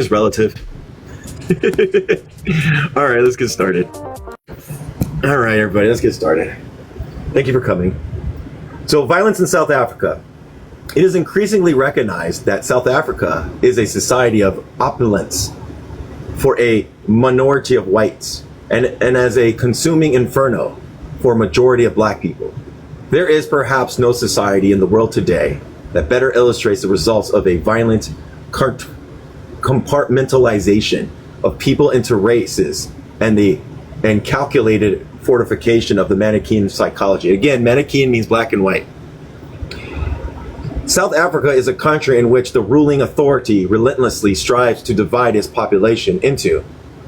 is relative. All right, let's get started. All right, everybody, let's get started. Thank you for coming. So, violence in South Africa. It is increasingly recognized that South Africa is a society of opulence for a minority of whites and as a consuming inferno for a majority of black people. There is perhaps no society in the world today that better illustrates the results of a violent compartmentalization of people into races and calculated fortification of the Manichaean psychology. Again, Manichaean means black and white. South Africa is a country in which the ruling authority relentlessly strives to divide its population into,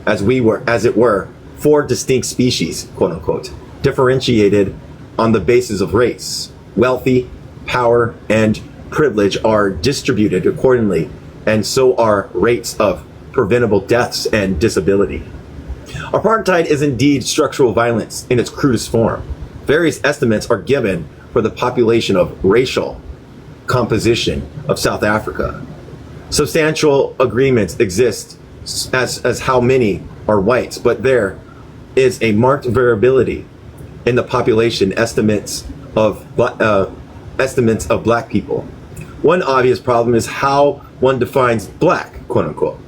as it were, four distinct species, quote unquote, differentiated on the basis of race. Wealthy, power, and privilege are distributed accordingly, and so are rates of preventable deaths and disability. Apartheid is indeed structural violence in its crudest form. Various estimates are given for the population of racial composition of South Africa. Substantial agreements exist as how many are whites, but there is a marked variability in the population estimates of black people. One obvious problem is how one defines black, quote unquote,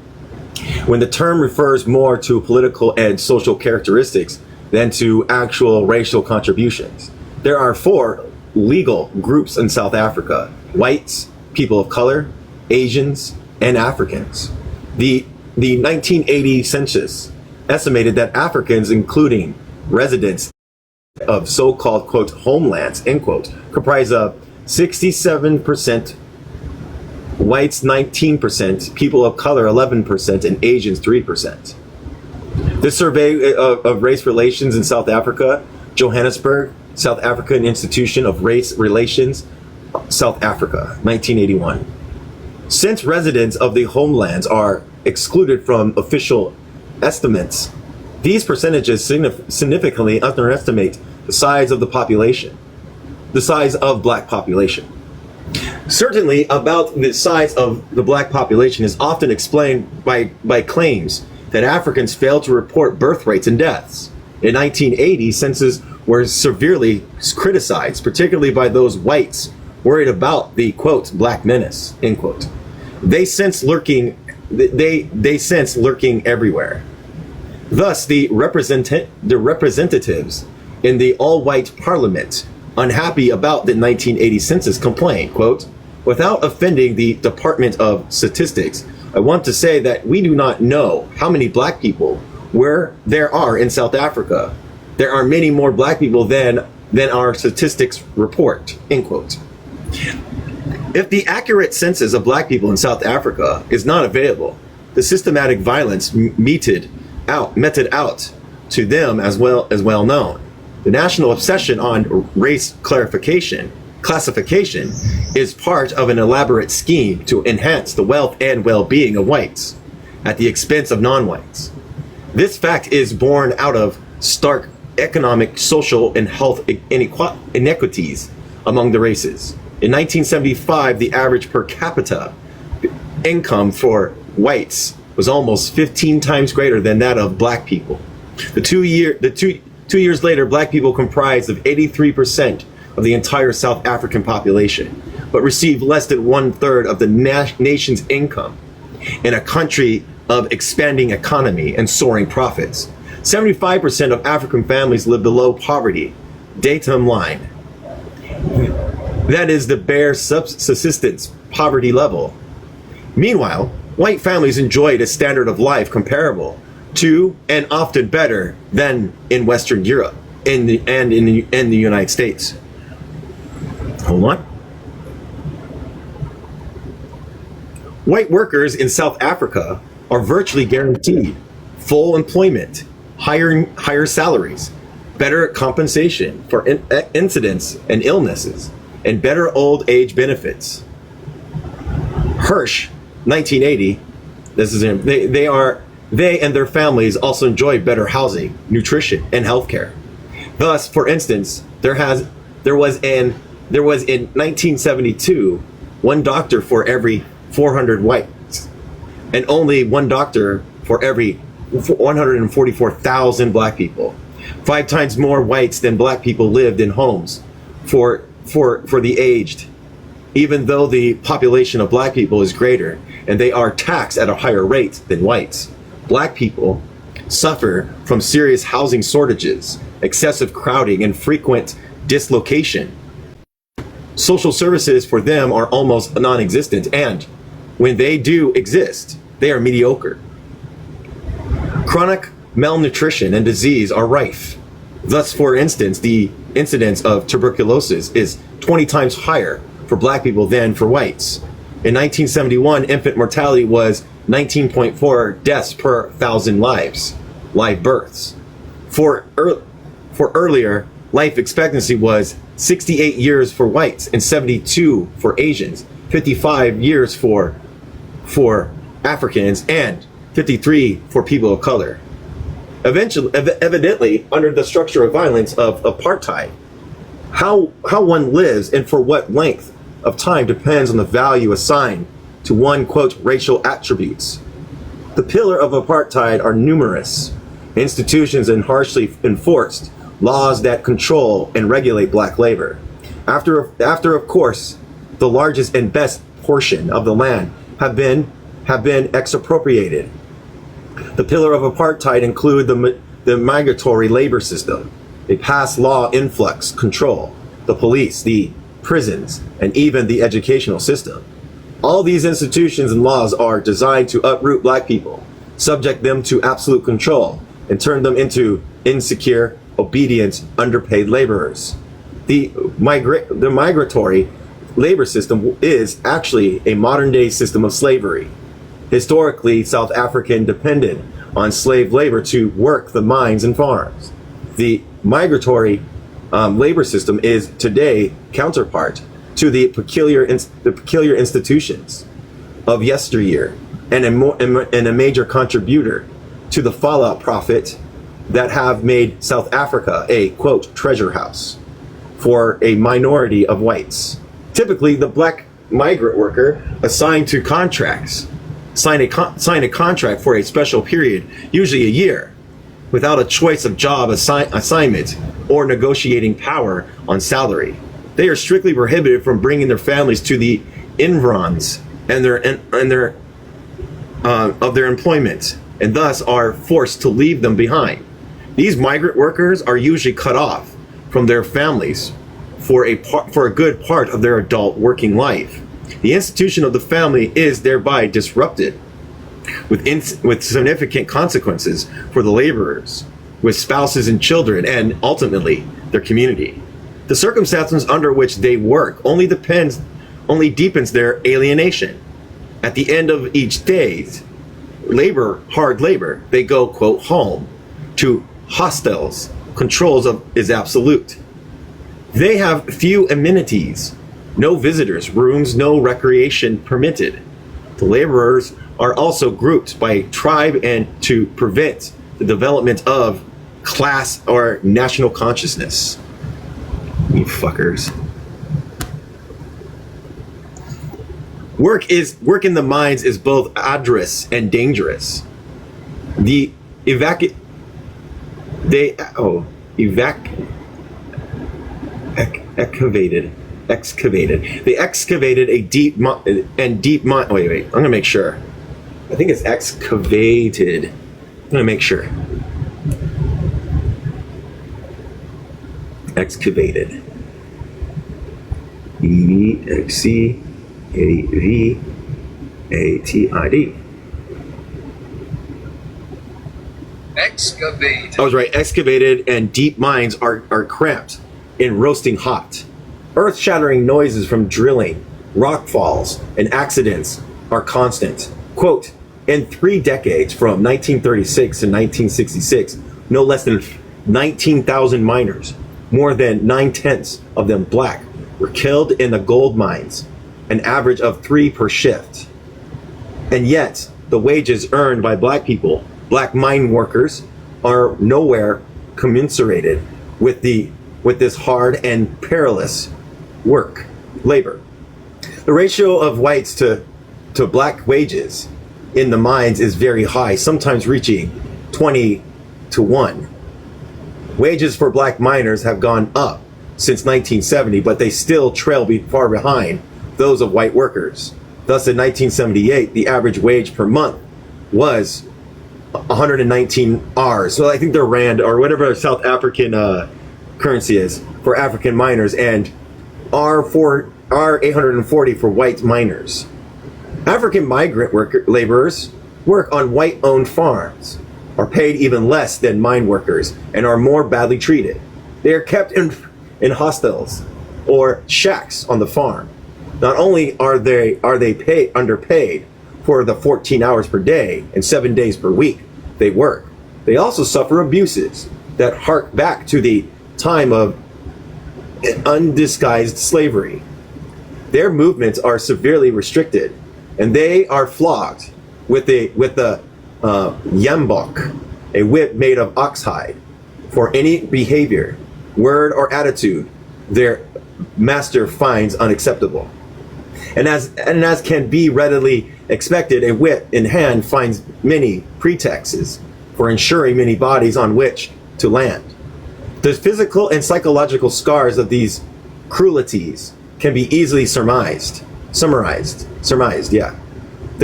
when the term refers more to political and social characteristics than to actual racial contributions. There are four legal groups in South Africa: whites, people of color, Asians, and Africans. The 1980 census estimated that Africans, including residents of so-called, quote, homelands, end quote, comprise of 67%, whites 19%, people of color 11%, and Asians 3%. This survey of race relations in South Africa, Johannesburg, South African Institution of Race Relations, South Africa, 1981. Since residents of the homelands are excluded from official estimates, these percentages significantly underestimate the size of the population, the size of black population. Certainly, about the size of the black population is often explained by claims that Africans fail to report birth rates and deaths. In 1980, census were severely criticized, particularly by those whites worried about the, quote, black menace, end quote. They sense lurking everywhere. Thus, the representatives in the all-white parliament, unhappy about the 1980 census, complained, quote, "Without offending the Department of Statistics, I want to say that we do not know how many black people there are in South Africa. There are many more black people than our statistics report," end quote. If the accurate census of black people in South Africa is not available, the systematic violence meted out to them as well known. The national obsession on race classification is part of an elaborate scheme to enhance the wealth and well-being of whites at the expense of non-whites. This fact is born out of stark economic, social, and health inequities among the races. In 1975, the average per capita income for whites was almost 15 times greater than that of black people. Two years later, black people comprised of 83% of the entire South African population, but received less than 1/3 of the nation's income in a country of expanding economy and soaring profits. 75% of African families live below poverty datum line. That is the bare subsistence poverty level. Meanwhile, white families enjoyed a standard of life comparable to and often better than in Western Europe and in the United States. Hold on. White workers in South Africa are virtually guaranteed full employment, higher salaries, better compensation for incidents and illnesses, and better old age benefits. Hirsch, 1980, this is him. They and their families also enjoy better housing, nutrition, and healthcare. Thus, for instance, there was in 1972 one doctor for every 400 whites, and only one doctor for every 144,000 black people. 5 times more whites than black people lived in homes for the aged, even though the population of black people is greater and they are taxed at a higher rate than whites. Black people suffer from serious housing shortages, excessive crowding, and frequent dislocation. Social services for them are almost non-existent, and when they do exist, they are mediocre. Chronic malnutrition and disease are rife. Thus, for instance, the incidence of tuberculosis is 20 times higher for black people than for whites. In 1971, infant mortality was 19.4 deaths per 1,000 live births. For earlier, life expectancy was 68 years for whites and 72 for Asians, 55 years for Africans, and 53 for people of color. Evidently, under the structure of violence of apartheid, how one lives and for what length of time depends on the value assigned to one, quote, racial attributes. The pillar of apartheid are numerous institutions and harshly enforced laws that control and regulate black labor. After of course, the largest and best portion of the land have been expropriated. The pillar of apartheid include the migratory labor system, a past law influx control, the police, the prisons, and even the educational system. All these institutions and laws are designed to uproot black people, subject them to absolute control, and turn them into insecure, obedient, underpaid laborers. The migratory labor system is actually a modern-day system of slavery. Historically, South African depended on slave labor to work the mines and farms. The migratory labor system is today counterpart to the peculiar institutions of yesteryear, and a major contributor to the fallout profit that have made South Africa a, quote, treasure house for a minority of whites. Typically, the black migrant worker assigned to contracts sign a contract for a special period, usually a year, without a choice of job assignment or negotiating power on salary. They are strictly prohibited from bringing their families to the environs and their employment, and thus are forced to leave them behind. These migrant workers are usually cut off from their families for a good part of their adult working life. The institution of the family is thereby disrupted, with significant consequences for the laborers, with spouses and children, and ultimately their community. The circumstances under which they work only deepens their alienation. At the end of each day's hard labor, they go, quote, home to hostels. Controls is absolute. They have few amenities, no visitors, rooms, no recreation permitted. The laborers are also grouped by tribe and to prevent the development of class or national consciousness. You fuckers. Work in the mines is both arduous and dangerous. They excavated a deep mine. Wait, I'm gonna make sure. I think it's excavated. I'm gonna make sure. Excavated. E-X-C-A-V-A-T-I-D. Excavate. I was right. Excavated, and deep mines are cramped and roasting hot. Earth-shattering noises from drilling, rock falls, and accidents are constant. Quote, in 3 decades, from 1936 to 1966, no less than 19,000 miners, more than 9/10 of them black, were killed in the gold mines, an average of 3 per shift. And yet, the wages earned by black people, black mine workers, are nowhere commensurated with this hard and perilous labor. The ratio of whites to black wages in the mines is very high, sometimes reaching 20 to 1. Wages for black miners have gone up since 1970, but they still trail far behind those of white workers. Thus, in 1978, the average wage per month was 119 Rs. So I think they're Rand or whatever South African currency is for African miners, and R840 for white miners. African migrant laborers work on white-owned farms, are paid even less than mine workers, and are more badly treated. They are kept in hostels or shacks on the farm. Not only are they underpaid for the 14 hours per day and 7 days per week they work, they also suffer abuses that hark back to the time of undisguised slavery. Their movements are severely restricted, and they are flogged with the yambok, a whip made of oxhide, for any behavior, word, or attitude their master finds unacceptable. And as can be readily expected, a whip in hand finds many pretexts for ensuring many bodies on which to land. The physical and psychological scars of these cruelties can be easily surmised. The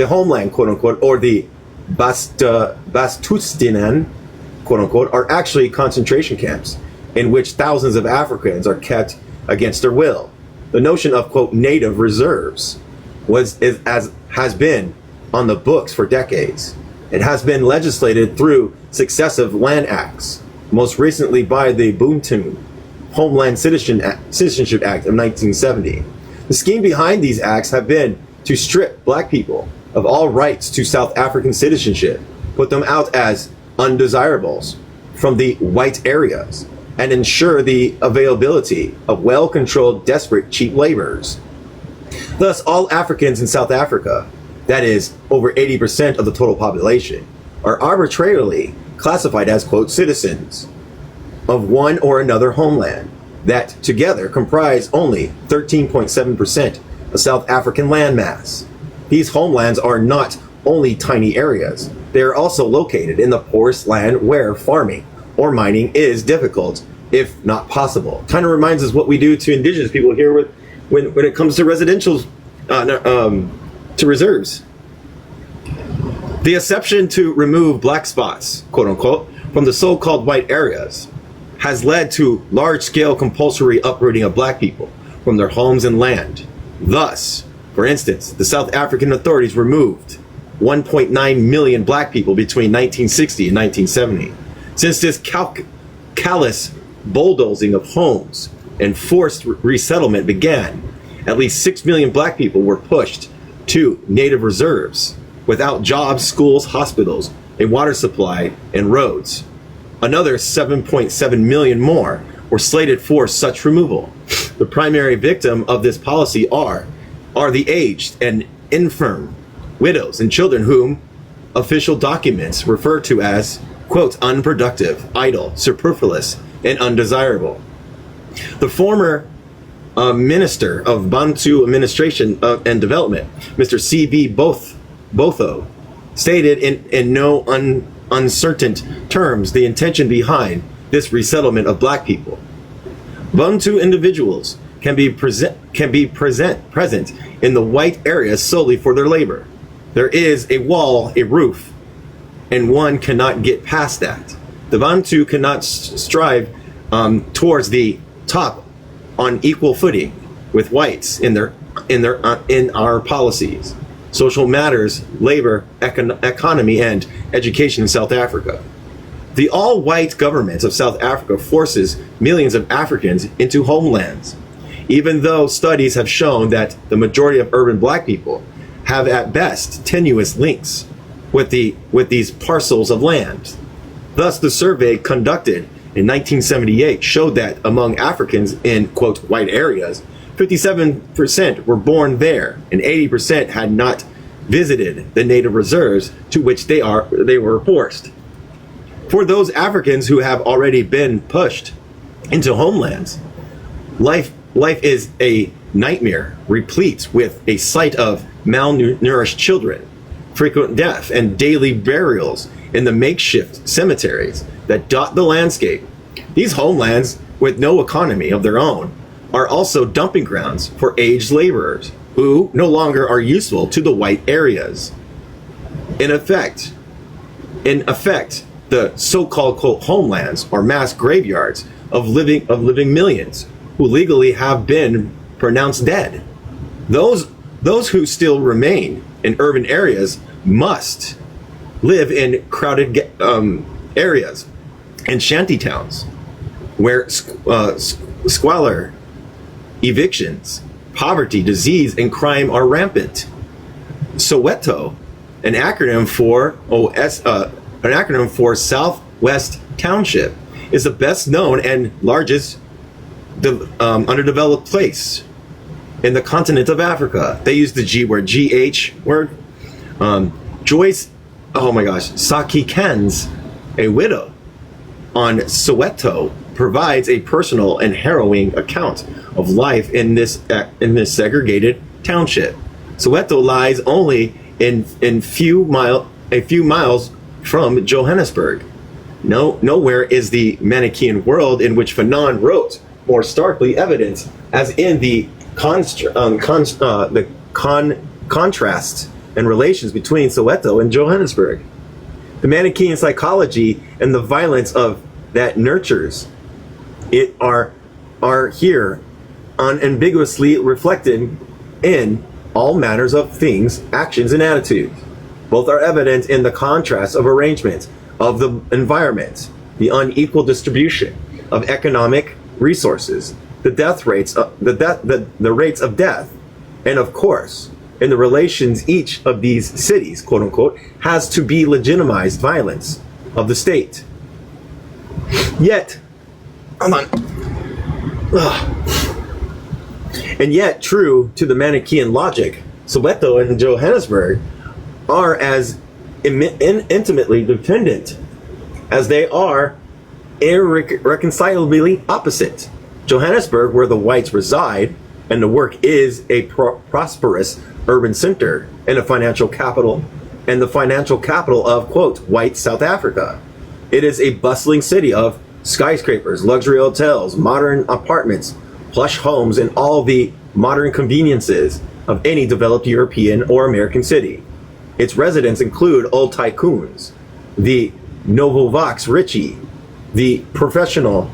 homeland, quote unquote, or the Bastustinen, quote unquote, are actually concentration camps in which thousands of Africans are kept against their will. The notion of, quote, native reserves has been on the books for decades. It has been legislated through successive land acts, most recently by the Bantu Homeland Citizenship Act of 1970. The scheme behind these acts have been to strip black people of all rights to South African citizenship, put them out as undesirables from the white areas, and ensure the availability of well-controlled, desperate, cheap laborers. Thus, all Africans in South Africa, that is, over 80% of the total population, are arbitrarily classified as, quote, citizens of one or another homeland that together comprise only 13.7% of South African landmass. These homelands are not only tiny areas, they are also located in the poorest land where farming or mining is difficult, if not possible. Kind of reminds us what we do to indigenous people here when it comes to residential, to reserves. The exception to remove black spots, quote unquote, from the so-called white areas has led to large-scale compulsory uprooting of black people from their homes and land. Thus, for instance, the South African authorities removed 1.9 million black people between 1960 and 1970. Since this callous bulldozing of homes and forced resettlement began, at least 6 million black people were pushed to native reserves without jobs, schools, hospitals, a water supply, and roads. Another 7.7 million more were slated for such removal. The primary victim of this policy are the aged and infirm, widows, and children whom official documents refer to as, quote, unproductive, idle, superfluous, and undesirable. The former Minister of Bantu Administration and Development, Mr. C.B. Botho, stated in no uncertain terms the intention behind this resettlement of black people. Bantu individuals can be present in the white areas solely for their labor. There is a wall, a roof, and one cannot get past that. The Bantu cannot strive towards the top on equal footing with whites in our policies, social matters, labor, economy, and education in South Africa. The all-white government of South Africa forces millions of Africans into homelands, even though studies have shown that the majority of urban black people have at best tenuous links with these parcels of land. Thus, the survey conducted in 1978 showed that among Africans in, quote, white areas, 57% were born there and 80% had not visited the native reserves to which they were forced. For those Africans who have already been pushed into homelands, life is a nightmare replete with a sight of malnourished children, frequent death, and daily burials in the makeshift cemeteries that dot the landscape. These homelands, with no economy of their own, are also dumping grounds for aged laborers who no longer are useful to the white areas. In effect, the so-called quote homelands are mass graveyards of living millions who legally have been pronounced dead. Those who still remain in urban areas must live in crowded areas and shanty towns where squalor, evictions, poverty, disease, and crime are rampant. Soweto, an acronym for Southwest Township, is the best known and largest underdeveloped place in the continent of Africa. They use the GH word. Joyce, oh my gosh, Saki Kens, a widow on Soweto, provides a personal and harrowing account of life in this segregated township. Soweto lies only a few miles from Johannesburg. Nowhere is the Manichaean world in which Fanon wrote more starkly evident as in the contrasts and relations between Soweto and Johannesburg. The Manichaean psychology and the violence of that nurtures it are here unambiguously reflected in all manners of things, actions, and attitudes. Both are evident in the contrast of arrangement of the environment, the unequal distribution of economic resources, the death rates, the rates of death, and of course, in the relations each of these cities, quote unquote, has to be legitimized violence of the state. Yet, hold on. And yet, true to the Manichaean logic, Soweto and Johannesburg are as intimately dependent as they are irreconcilably opposite. Johannesburg, where the whites reside, and the work is a prosperous urban center and a financial capital, and the financial capital of, quote, white South Africa. It is a bustling city of skyscrapers, luxury hotels, modern apartments, plush homes, and all the modern conveniences of any developed European or American city. Its residents include old tycoons, the Novovox Richie, the professionals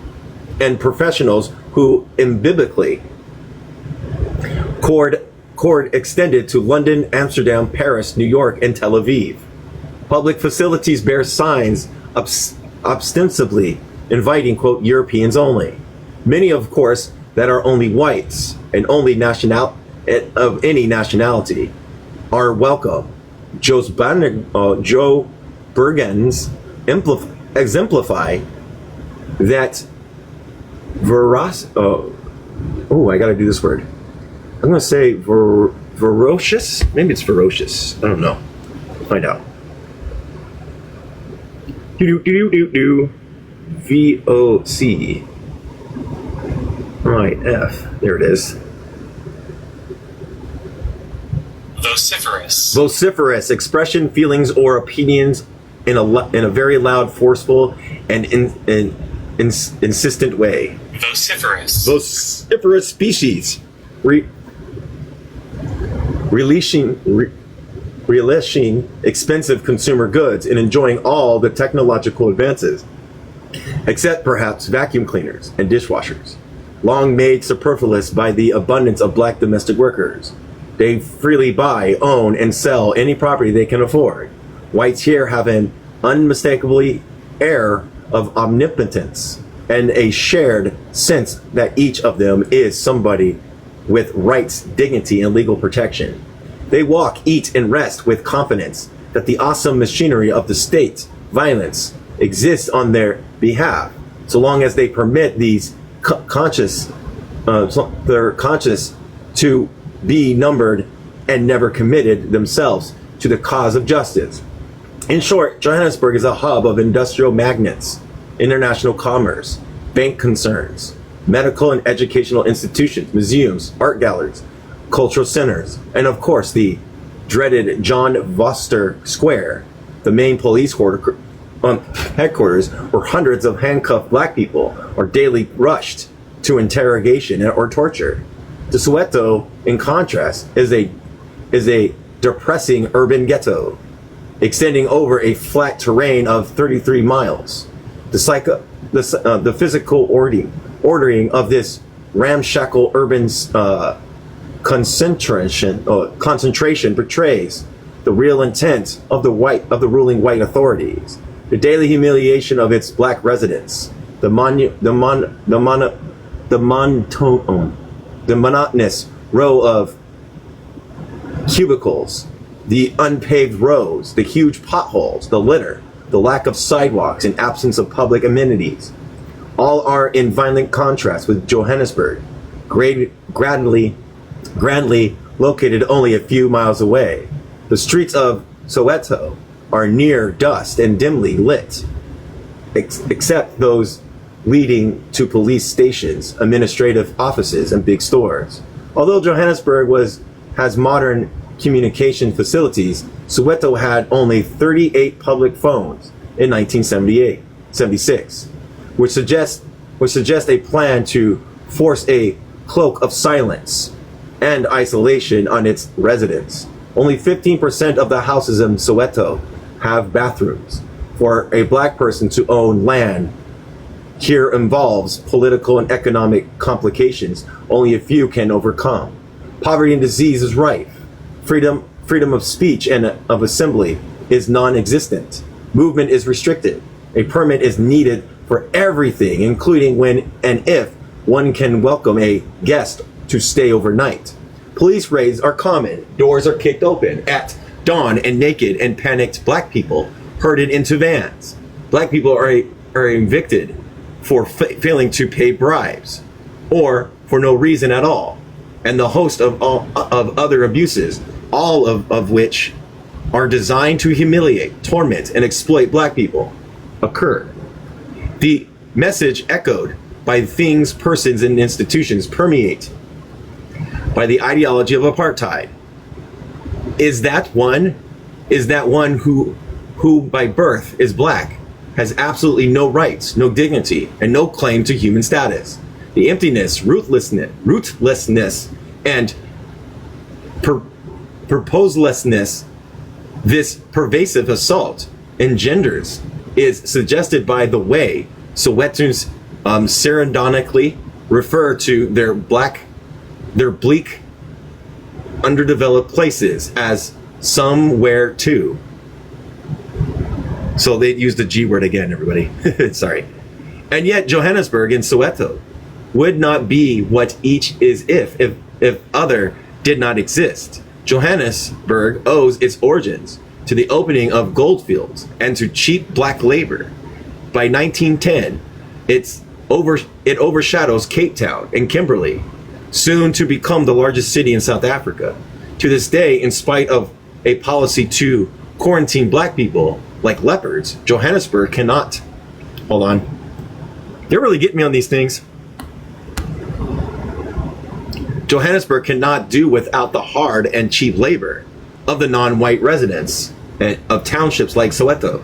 who imbibically cord extended to London, Amsterdam, Paris, New York, and Tel Aviv. Public facilities bear signs ostensibly inviting, quote, Europeans only. Many, of course, that are only whites and only of any nationality are welcome. Joe Bergens exemplify that I gotta do this word. I'm gonna say ferocious. Maybe it's ferocious. I don't know. Find out. VOC. Right, F. There it is. Vociferous expression, feelings, or opinions in a very loud, forceful, and insistent way. Vociferous species. Relishing expensive consumer goods and enjoying all the technological advances, except perhaps vacuum cleaners and dishwashers, long made superfluous by the abundance of black domestic workers. They freely buy, own, and sell any property they can afford. Whites here have an unmistakably air of omnipotence and a shared sense that each of them is somebody with rights, dignity, and legal protection. They walk, eat, and rest with confidence that the awesome machinery of the state violence exists on their behalf, so long as they permit these they're conscious to be numbered and never committed themselves to the cause of justice. In short, Johannesburg is a hub of industrial magnates, international commerce, bank concerns, medical and educational institutions, museums, art galleries, cultural centers, and of course the dreaded John Voster Square, the main police headquarters, where hundreds of handcuffed black people are daily rushed to interrogation or torture. The Soweto, in contrast, is a depressing urban ghetto, extending over a flat terrain of 33 miles. The physical ordering of this ramshackle urban concentration portrays the real intent of the ruling white authorities. The daily humiliation of its black residents, the monotonous row of cubicles, the unpaved roads, the huge potholes, the litter, the lack of sidewalks and absence of public amenities, all are in violent contrast with Johannesburg, grandly located only a few miles away. The streets of Soweto are near dust and dimly lit, except those leading to police stations, administrative offices, and big stores. Although Johannesburg has modern communication facilities, Soweto had only 38 public phones in 1976, which suggests a plan to force a cloak of silence and isolation on its residents. Only 15% of the houses in Soweto have bathrooms. For a black person to own land here involves political and economic complications only a few can overcome. Poverty and disease is rife. Freedom of speech and of assembly is non-existent. Movement is restricted. A permit is needed for everything, including when and if one can welcome a guest to stay overnight. Police raids are common. Doors are kicked open at dawn and naked and panicked black people herded into vans. Black people are evicted for failing to pay bribes or for no reason at all, and the host of other abuses, all of which are designed to humiliate, torment, and exploit black people, occur. The message echoed by things, persons, and institutions permeate by the ideology of apartheid. Is that one who by birth is black has absolutely no rights, no dignity, and no claim to human status. The emptiness, ruthlessness, and purposelessness this pervasive assault engenders is suggested by the way Sowetans sardonically refer to their bleak, underdeveloped places as somewhere too. So they used the G word again, everybody. Sorry. And yet Johannesburg and Soweto would not be what each is if other did not exist. Johannesburg owes its origins to the opening of gold fields and to cheap black labor. By 1910, it overshadows Cape Town and Kimberley, soon to become the largest city in South Africa. To this day, in spite of a policy to quarantine black people like leopards, Johannesburg cannot. Hold on. They're really getting me on these things. Johannesburg cannot do without the hard and cheap labor of the non-white residents of townships like Soweto.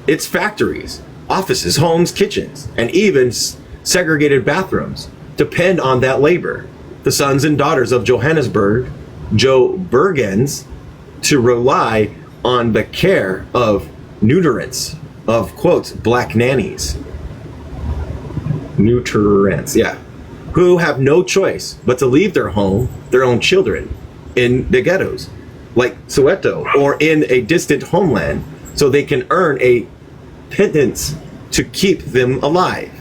Its factories, offices, homes, kitchens, and even segregated bathrooms depend on that labor. The sons and daughters of Johannesburg, Joburgens, to rely on the care of neuterants, of quote, black nannies. Neuterants, yeah. Who have no choice but to leave their home, their own children, in the ghettos, like Soweto, or in a distant homeland, so they can earn a pittance to keep them alive.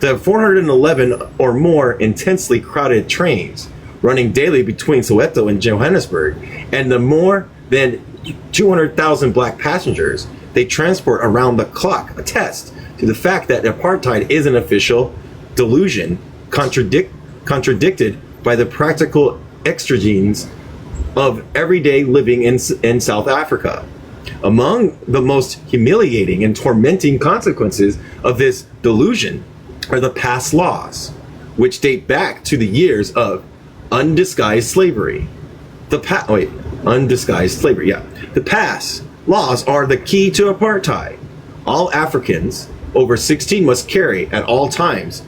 The 411 or more intensely crowded trains running daily between Soweto and Johannesburg, and the more than 200,000 black passengers they transport around the clock attest to the fact that apartheid is an official delusion contradicted by the practical extragenes of everyday living in South Africa. Among the most humiliating and tormenting consequences of this delusion are the past laws, which date back to the years of undisguised slavery. undisguised slavery. Yeah. The pass laws are the key to apartheid. All Africans over 16 must carry at all times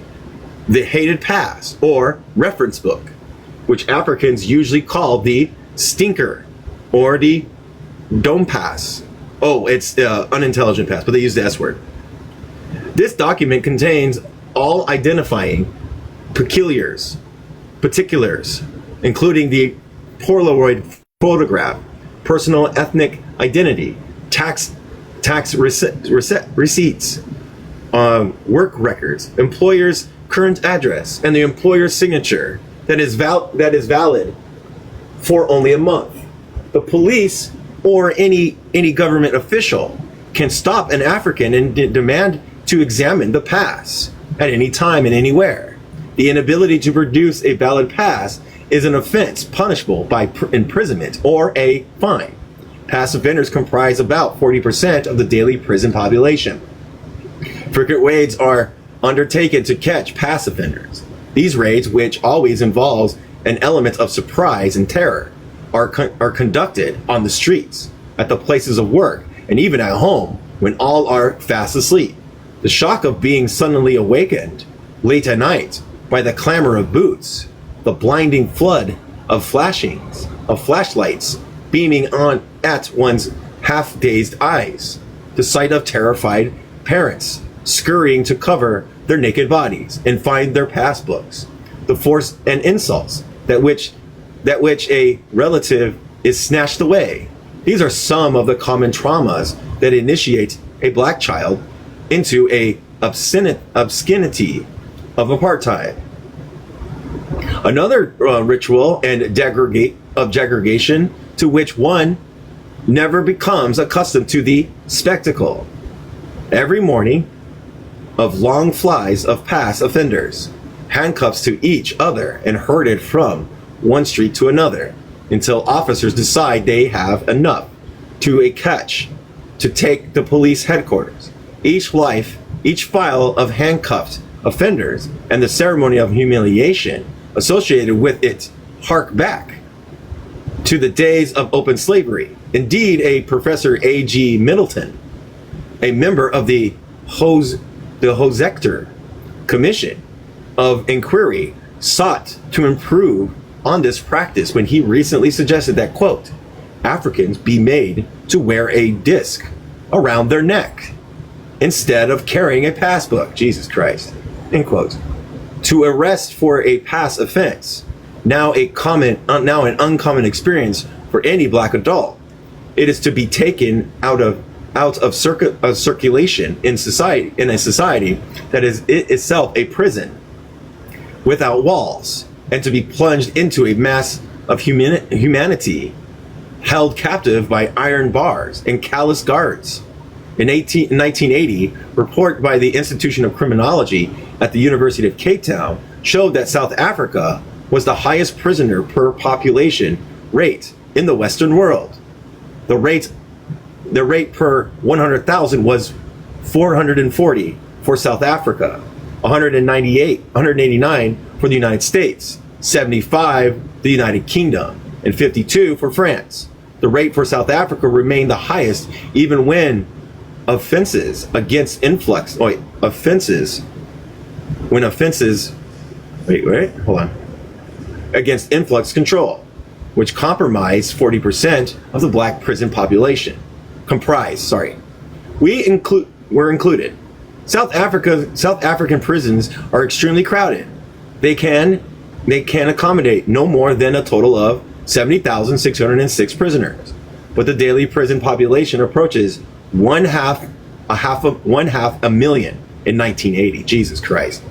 the hated pass or reference book, which Africans usually call the stinker or the dome pass. Oh, it's unintelligent pass, but they use the S word. This document contains all identifying particulars, including the Polaroid photograph, personal ethnic identity, tax receipts, work records, employer's current address, and the employer's signature that is valid for only a month. The police or any government official can stop an African and demand to examine the pass at any time and anywhere. The inability to produce a valid pass is an offense punishable by imprisonment or a fine. Pass offenders comprise about 40% of the daily prison population. Frequent raids are undertaken to catch pass offenders. These raids, which always involves an element of surprise and terror, are conducted on the streets, at the places of work, and even at home when all are fast asleep. The shock of being suddenly awakened late at night by the clamor of boots, the blinding flood of flashlights beaming on at one's half-dazed eyes, the sight of terrified parents scurrying to cover their naked bodies and find their passbooks, the force and insults that which a relative is snatched away. These are some of the common traumas that initiate a black child into a obscenity of apartheid. Another ritual and degradation to which one never becomes accustomed to the spectacle. Every morning of long flies of pass offenders, handcuffs to each other and herded from one street to another until officers decide they have enough to a catch to take the police headquarters. Each file of handcuffed offenders and the ceremony of humiliation associated with it hark back to the days of open slavery. Indeed, a Professor A.G. Middleton, a member of the Hosekter Commission of Inquiry, sought to improve on this practice when he recently suggested that, quote, Africans be made to wear a disc around their neck instead of carrying a passbook. Jesus Christ, end quote. To arrest for a pass offense, now an uncommon experience for any black adult. It is to be taken out of circulation in a society that is itself a prison without walls, and to be plunged into a mass of humanity held captive by iron bars and callous guards. In 1980, report by the Institution of Criminology at the University of Cape Town showed that South Africa was the highest prisoner per population rate in the Western world. The rate per 100,000 was 440 for South Africa, 189 for the United States, 75 the United Kingdom, and 52 for France. The rate for South Africa remained the highest even when offenses against influx, against influx control, which comprised 40% of the black prison population. Were included. South African prisons are extremely crowded. They can accommodate no more than a total of 70,606 prisoners, but the daily prison population approaches one half a million in 1980. Jesus Christ.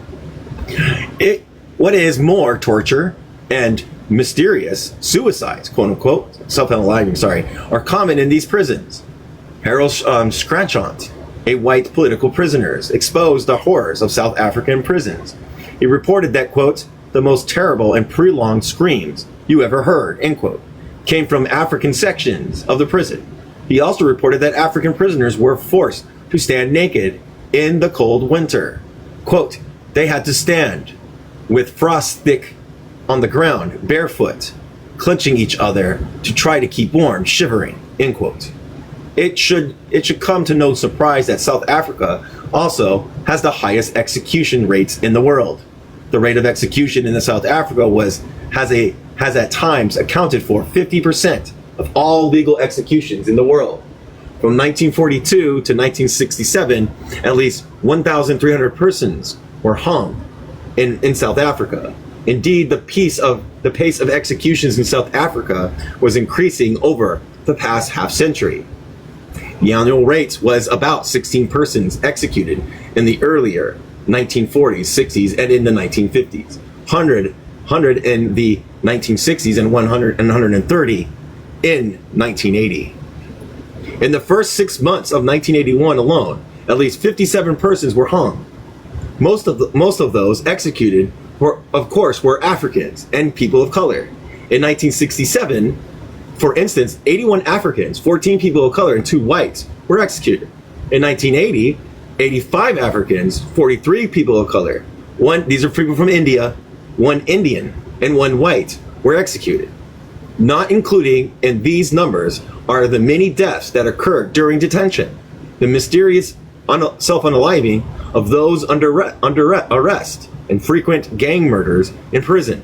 What is more, torture and mysterious suicides, quote unquote, self-alighting, are common in these prisons. Harold Scranchant, a white political prisoner, exposed the horrors of South African prisons. He reported that, quote, the most terrible and prolonged screams you ever heard, end quote, came from African sections of the prison. He also reported that African prisoners were forced to stand naked in the cold winter. Quote, they had to stand with frost thick on the ground, barefoot, clenching each other to try to keep warm, shivering, end quote. It should come to no surprise that South Africa also has the highest execution rates in the world. The rate of execution in South Africa has at times accounted for 50% of all legal executions in the world. From 1942 to 1967, at least 1,300 persons were hung in South Africa. Indeed, the pace of executions in South Africa was increasing over the past half century. The annual rate was about 16 persons executed in the earlier 1940s, 60s, and in the 1950s. 100 in the 1960s and 130 in 1980. In the first 6 months of 1981 alone, at least 57 persons were hung. Most of those executed were Africans and people of color. In 1967, for instance, 81 Africans, 14 people of color, and 2 whites were executed. In 1980, 85 Africans, 43 people of color, these are people from India, 1 Indian, and 1 white were executed. Not including in these numbers are the many deaths that occurred during detention, the mysterious self-unaliving of those under arrest, and frequent gang murders in prison.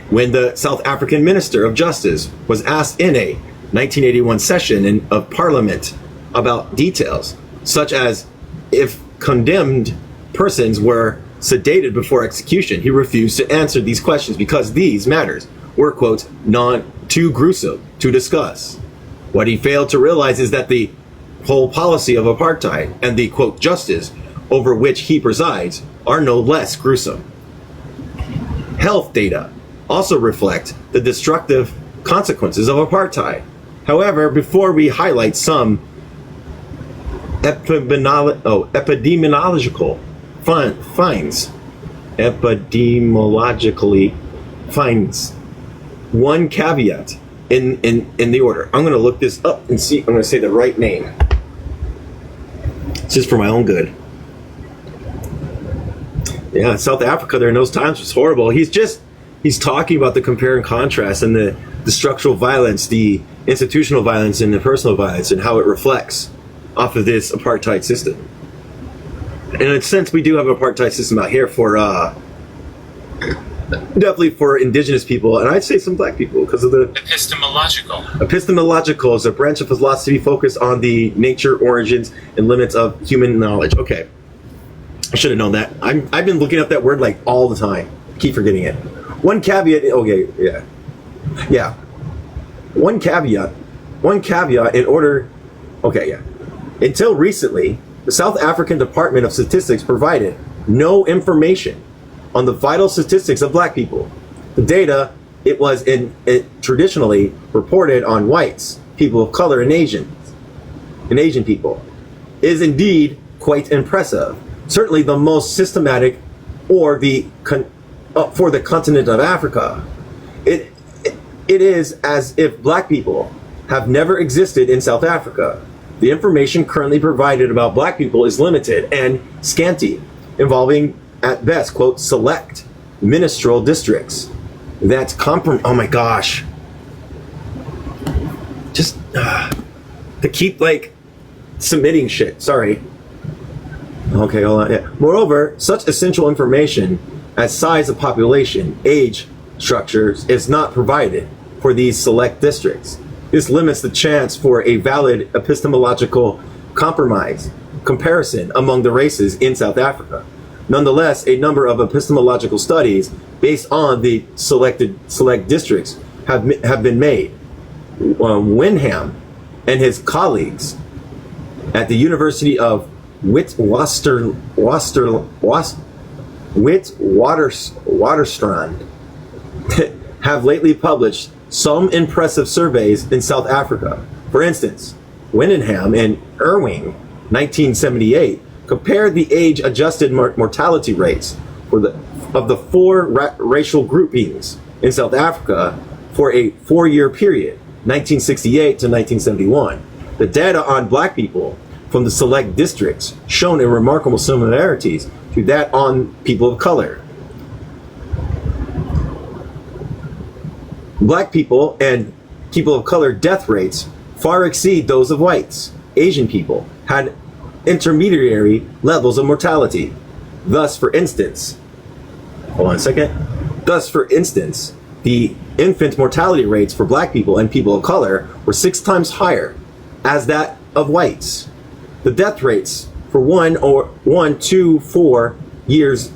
When the South African Minister of Justice was asked in a 1981 session of Parliament about details, such as if condemned persons were sedated before execution, he refused to answer these questions because these matters were, quote, too gruesome to discuss. What he failed to realize is that the whole policy of apartheid and the, quote, justice over which he presides are no less gruesome. Health data also reflect the destructive consequences of apartheid. However, before we highlight some epidemiological finds, one caveat in the order. I'm going to look this up and see. I'm going to say the right name. It's just for my own good. Yeah, South Africa during those times was horrible. He's talking about the compare and contrast and the structural violence, the institutional violence, and the personal violence, and how it reflects off of this apartheid system. And in a sense, we do have an apartheid system out here for definitely for indigenous people, and I'd say some black people, because of the epistemological. Epistemological is a branch of philosophy focused on the nature, origins, and limits of human knowledge. Okay, I should have known that. I've been looking up that word like all the time. Keep forgetting it. One caveat. Okay, yeah. One caveat in order. Okay, yeah. Until recently, the South African Department of Statistics provided no information on the vital statistics of black people. The data it traditionally reported on whites, people of color, and Asian people is indeed quite impressive. Certainly the most systematic for the continent of Africa. It is as if black people have never existed in South Africa. The information currently provided about black people is limited and scanty, involving at best, quote, select ministerial districts. That's oh my gosh. Just to keep like submitting shit. Sorry. Okay, hold on. Yeah. Moreover, such essential information as size of population, age structures is not provided for these select districts. This limits the chance for a valid epistemological comparison among the races in South Africa. Nonetheless, a number of epistemological studies based on the select districts have been made. Wyndham and his colleagues at the University of Witwatersrand have lately published some impressive surveys in South Africa. For instance, Wyndham and Irving, 1978, compared the age-adjusted mortality rates of the 4 racial groupings in South Africa for a 4-year period, 1968 to 1971. The data on black people from the select districts shown in remarkable similarities to that on people of color. Black people and people of color death rates far exceed those of whites. Asian people had intermediary levels of mortality. Thus, for instance, hold on a second. Thus, for instance, the infant mortality rates for black people and people of color were 6 times higher as that of whites. The death rates for 1 to 4 years,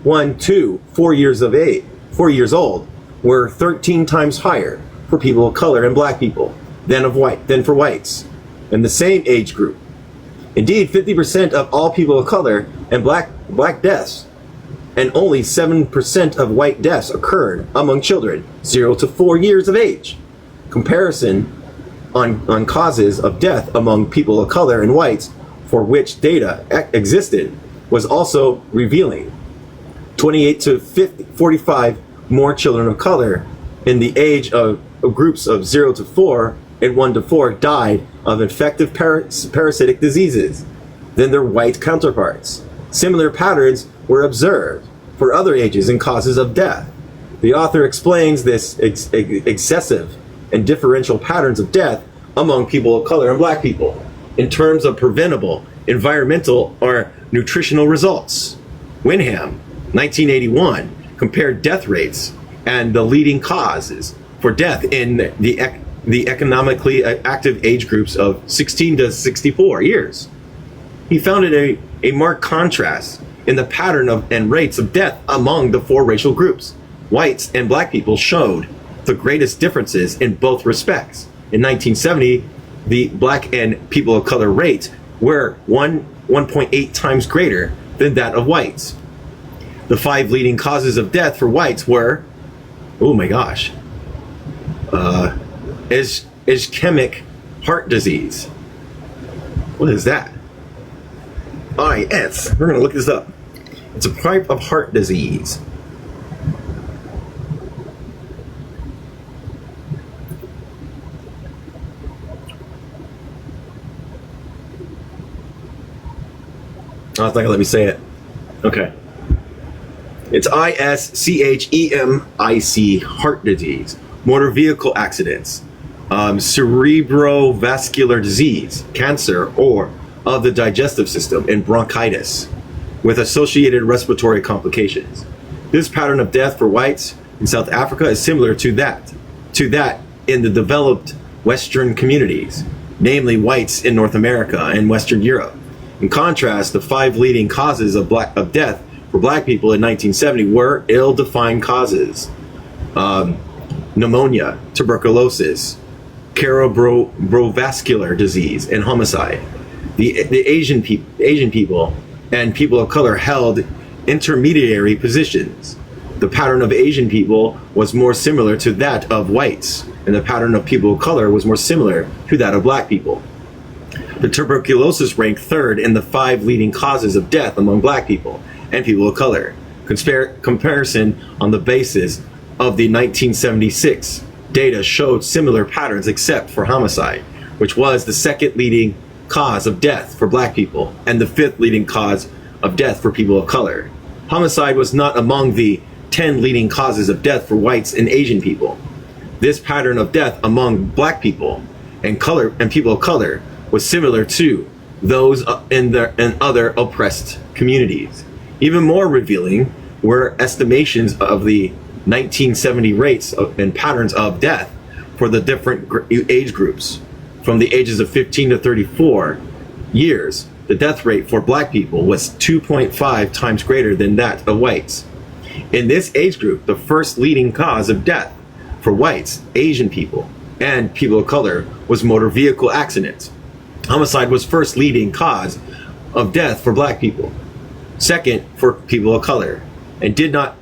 1 to 4 years of age, 4 years old, were 13 times higher for people of color and black people than for whites in the same age group. Indeed, 50% of all people of color and black deaths and only 7% of white deaths occurred among children 0 to 4 years of age. Comparison on causes of death among people of color and whites for which data existed was also revealing. 28 to 45 more children of color in the age of groups of 0 to 4 and 1 to 4 died of infective parasitic diseases than their white counterparts. Similar patterns were observed for other ages and causes of death. The author explains this excessive and differential patterns of death among people of color and black people in terms of preventable, environmental, or nutritional results. Winham, 1981, compared death rates and the leading causes for death in the economically active age groups of 16 to 64 years. He found a marked contrast in the pattern and rates of death among the 4 racial groups. Whites and black people showed the greatest differences in both respects. In 1970, the black and people of color rates were 1.8 times greater than that of whites. The 5 leading causes of death for whites were, oh my gosh, ischemic heart disease. What is that? IS. We're going to look this up. It's a type of heart disease. Oh, it's not going to let me say it. Okay. It's ISCHEMIC, heart disease, motor vehicle accidents, cerebrovascular disease, cancer, or of the digestive system, and bronchitis, with associated respiratory complications. This pattern of death for whites in South Africa is similar to that in the developed Western communities, namely whites in North America and Western Europe. In contrast, the 5 leading causes of death for black people in 1970 were ill-defined causes: pneumonia, tuberculosis, cerebrovascular disease, and homicide. The Asian people and people of color held intermediary positions. The pattern of Asian people was more similar to that of whites, and the pattern of people of color was more similar to that of black people. The tuberculosis ranked 3rd in the 5 leading causes of death among black people and people of color. Comparison on the basis of the 1976 data showed similar patterns except for homicide, which was the 2nd leading cause of death for black people and the 5th leading cause of death for people of color. Homicide was not among the 10 leading causes of death for whites and Asian people. This pattern of death among black people and people of color was similar to those in other oppressed communities. Even more revealing were estimations of the 1970 rates and patterns of death for the different age groups. From the ages of 15 to 34 years, the death rate for black people was 2.5 times greater than that of whites. In this age group, the first leading cause of death for whites, Asian people, and people of color was motor vehicle accidents. Homicide was first leading cause of death for black people, second for people of color, and did not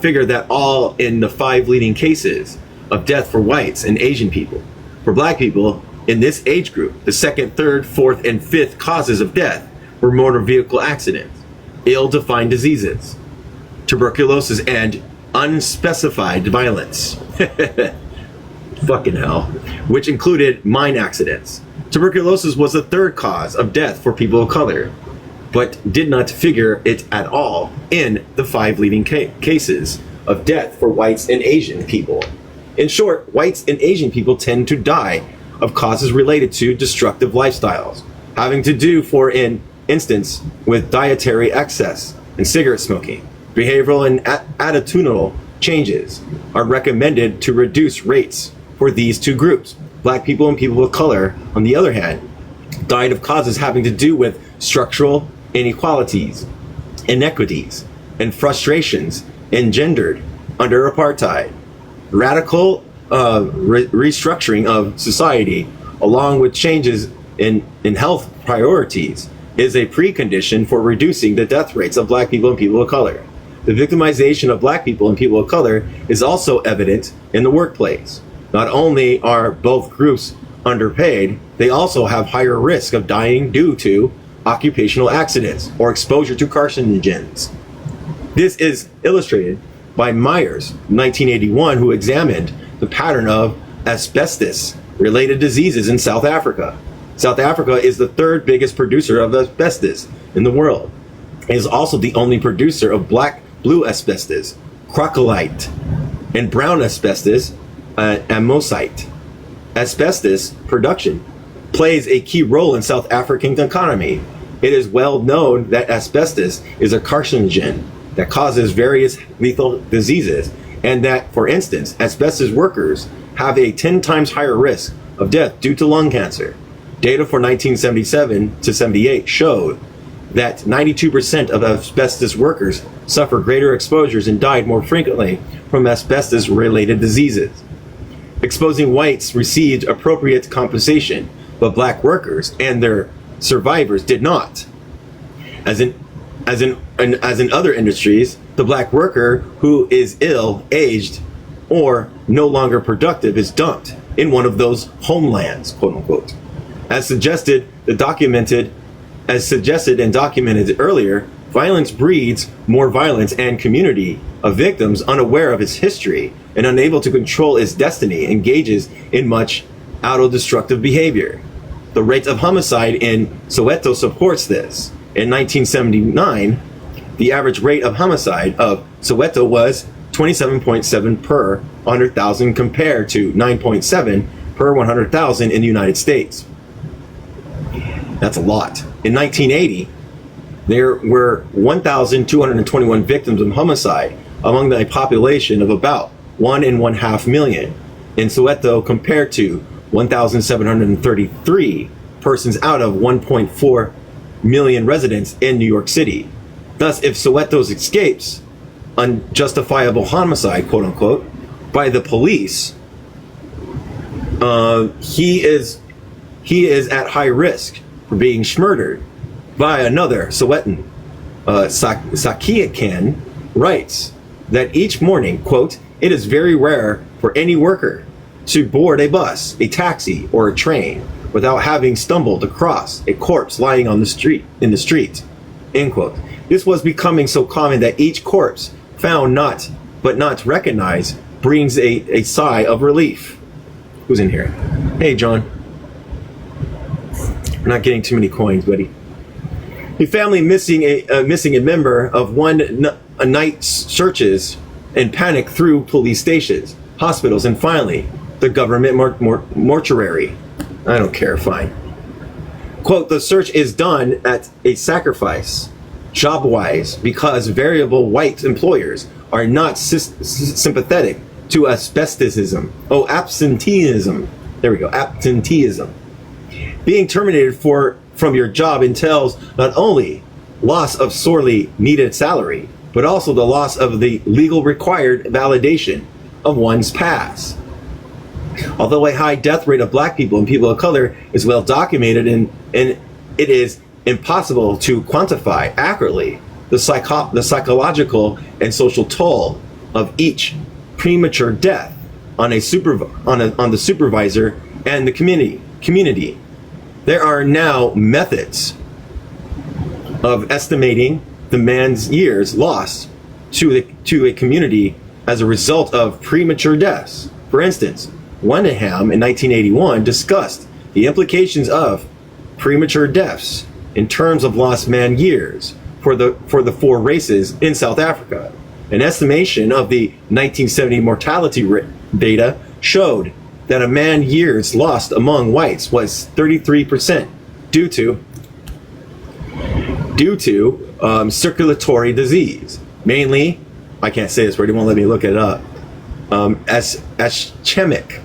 figure that all in the 5 leading cases of death for whites and Asian people. For black people in this age group, the 2nd, 3rd, 4th, and 5th causes of death were motor vehicle accidents, ill-defined diseases, tuberculosis, and unspecified violence. Fucking hell. Which included mine accidents. Tuberculosis was the 3rd cause of death for people of color, but did not figure it at all in the 5 leading cases of death for whites and Asian people. In short, whites and Asian people tend to die of causes related to destructive lifestyles, having to do, for instance, with dietary excess and cigarette smoking. Behavioral and attitudinal changes are recommended to reduce rates for these two groups. Black people and people of color, on the other hand, died of causes having to do with structural inequalities, inequities, and frustrations engendered under apartheid. Radical restructuring of society, along with changes in health priorities, is a precondition for reducing the death rates of black people and people of color. The victimization of black people and people of color is also evident in the workplace. Not only are both groups underpaid, they also have higher risk of dying due to occupational accidents or exposure to carcinogens. This is illustrated by Myers, 1981, who examined the pattern of asbestos-related diseases in South Africa. South Africa is the third biggest producer of asbestos in the world. It is also the only producer of blue asbestos, crocolite, and brown asbestos, amosite. Asbestos production plays a key role in South African economy. It is well known that asbestos is a carcinogen that causes various lethal diseases, and that, for instance, asbestos workers have a 10 times higher risk of death due to lung cancer. Data for 1977 to 78 showed that 92% of asbestos workers suffer greater exposures and died more frequently from asbestos-related diseases. Exposing whites received appropriate compensation, but black workers and their survivors did not. As in other industries, the black worker who is ill, aged, or no longer productive is dumped in one of those homelands, quote unquote. As suggested and documented earlier, violence breeds more violence, and community of victims unaware of its history and unable to control its destiny engages in much autodestructive behavior. The rate of homicide in Soweto supports this. In 1979, the average rate of homicide of Soweto was 27.7 per 100,000 compared to 9.7 per 100,000 in the United States. That's a lot. In 1980, there were 1,221 victims of homicide among a population of about 1.5 million in Soweto compared to 1,733 persons out of 1.4 million residents in New York City. Thus, if Soweto escapes unjustifiable homicide, quote unquote, by the police, he is at high risk for being murdered by another Sowetan. Sakiakan writes that each morning, quote, "It is very rare for any worker to board a bus, a taxi, or a train without having stumbled across a corpse lying on the street, end quote. This was becoming so common that each corpse found but not recognized brings a sigh of relief. Who's in here? Hey, John. We're not getting too many coins, buddy. A family missing a member of a night searches and panic through police stations, hospitals, and finally the government mortuary. I don't care, fine. Quote, the search is done at a sacrifice, job-wise, because variable white employers are not sympathetic to asbestism. Oh, absenteeism. There we go, absenteeism. Being terminated from your job entails not only loss of sorely needed salary, but also the loss of the legal required validation of one's past. Although a high death rate of black people and people of color is well documented and it is impossible to quantify accurately the psychological and social toll of each premature death on the supervisor and the community. There are now methods of estimating the man's years lost to a community as a result of premature deaths. For instance, Wenham in 1981 discussed the implications of premature deaths in terms of lost man years for the four races in South Africa. An estimation of the 1970 mortality data showed that a man years lost among whites was 33% due to circulatory disease, mainly, I can't say this word, he won't let me look it up, ischemic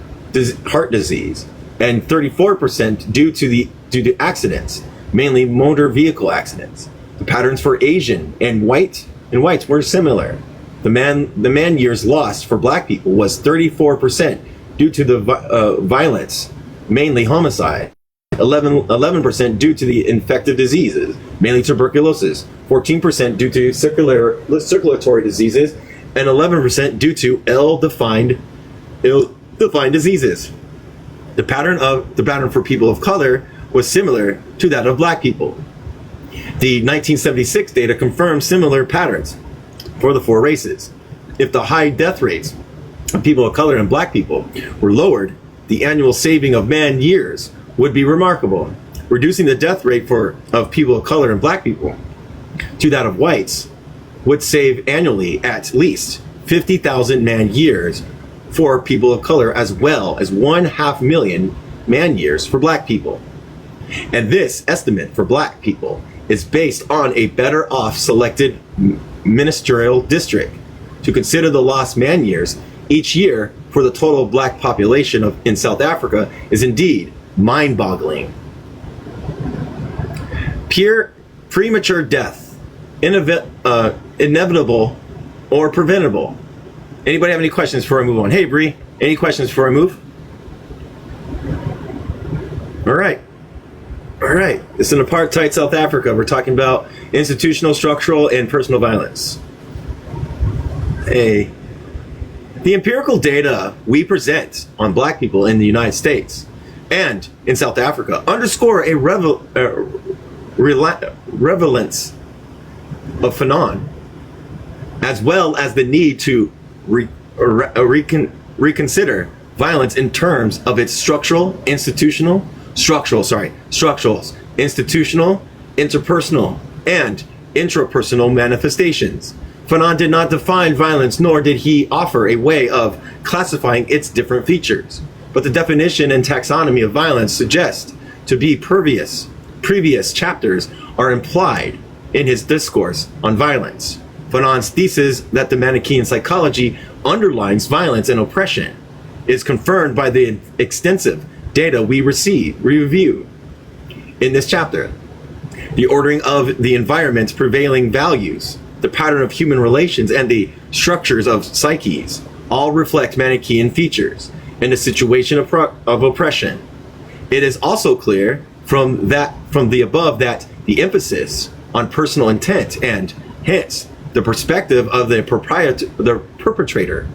heart disease, and 34% due to accidents, mainly motor vehicle accidents. The patterns for Asian and whites were similar. The man years lost for black people was 34% due to the violence, mainly homicide. 11% due to the infective diseases, mainly tuberculosis. 14% due to circulatory diseases, and 11% due to ill-defined diseases. The pattern for people of color was similar to that of black people. The 1976 data confirmed similar patterns for the four races. If the high death rates of people of color and black people were lowered, the annual saving of man years would be remarkable. Reducing the death rate of people of color and black people to that of whites would save annually at least 50,000 man years for people of color, as well as 500,000 man years for black people. And this estimate for black people is based on a better off selected ministerial district. To consider the lost man years each year for the total black population in South Africa is indeed mind-boggling. Premature death, inevitable or preventable. Anybody have any questions before I move on? Hey, Bree, any questions before I move? All right. It's in apartheid South Africa. We're talking about institutional, structural, and personal violence. Hey. The empirical data we present on black people in the United States and in South Africa underscore a relevance of Fanon, as well as the need to reconsider violence in terms of its structural, institutional, interpersonal, and intrapersonal manifestations. Fanon did not define violence, nor did he offer a way of classifying its different features. But the definition and taxonomy of violence suggest to be previous chapters are implied in his discourse on violence. Fanon's thesis that the Manichaean psychology underlines violence and oppression is confirmed by the extensive data we review in this chapter. The ordering of the environment's prevailing values, the pattern of human relations, and the structures of psyches all reflect Manichaean features in a situation of oppression. It is also clear from the above that the emphasis on personal intent and hence the perspective of the perpetrator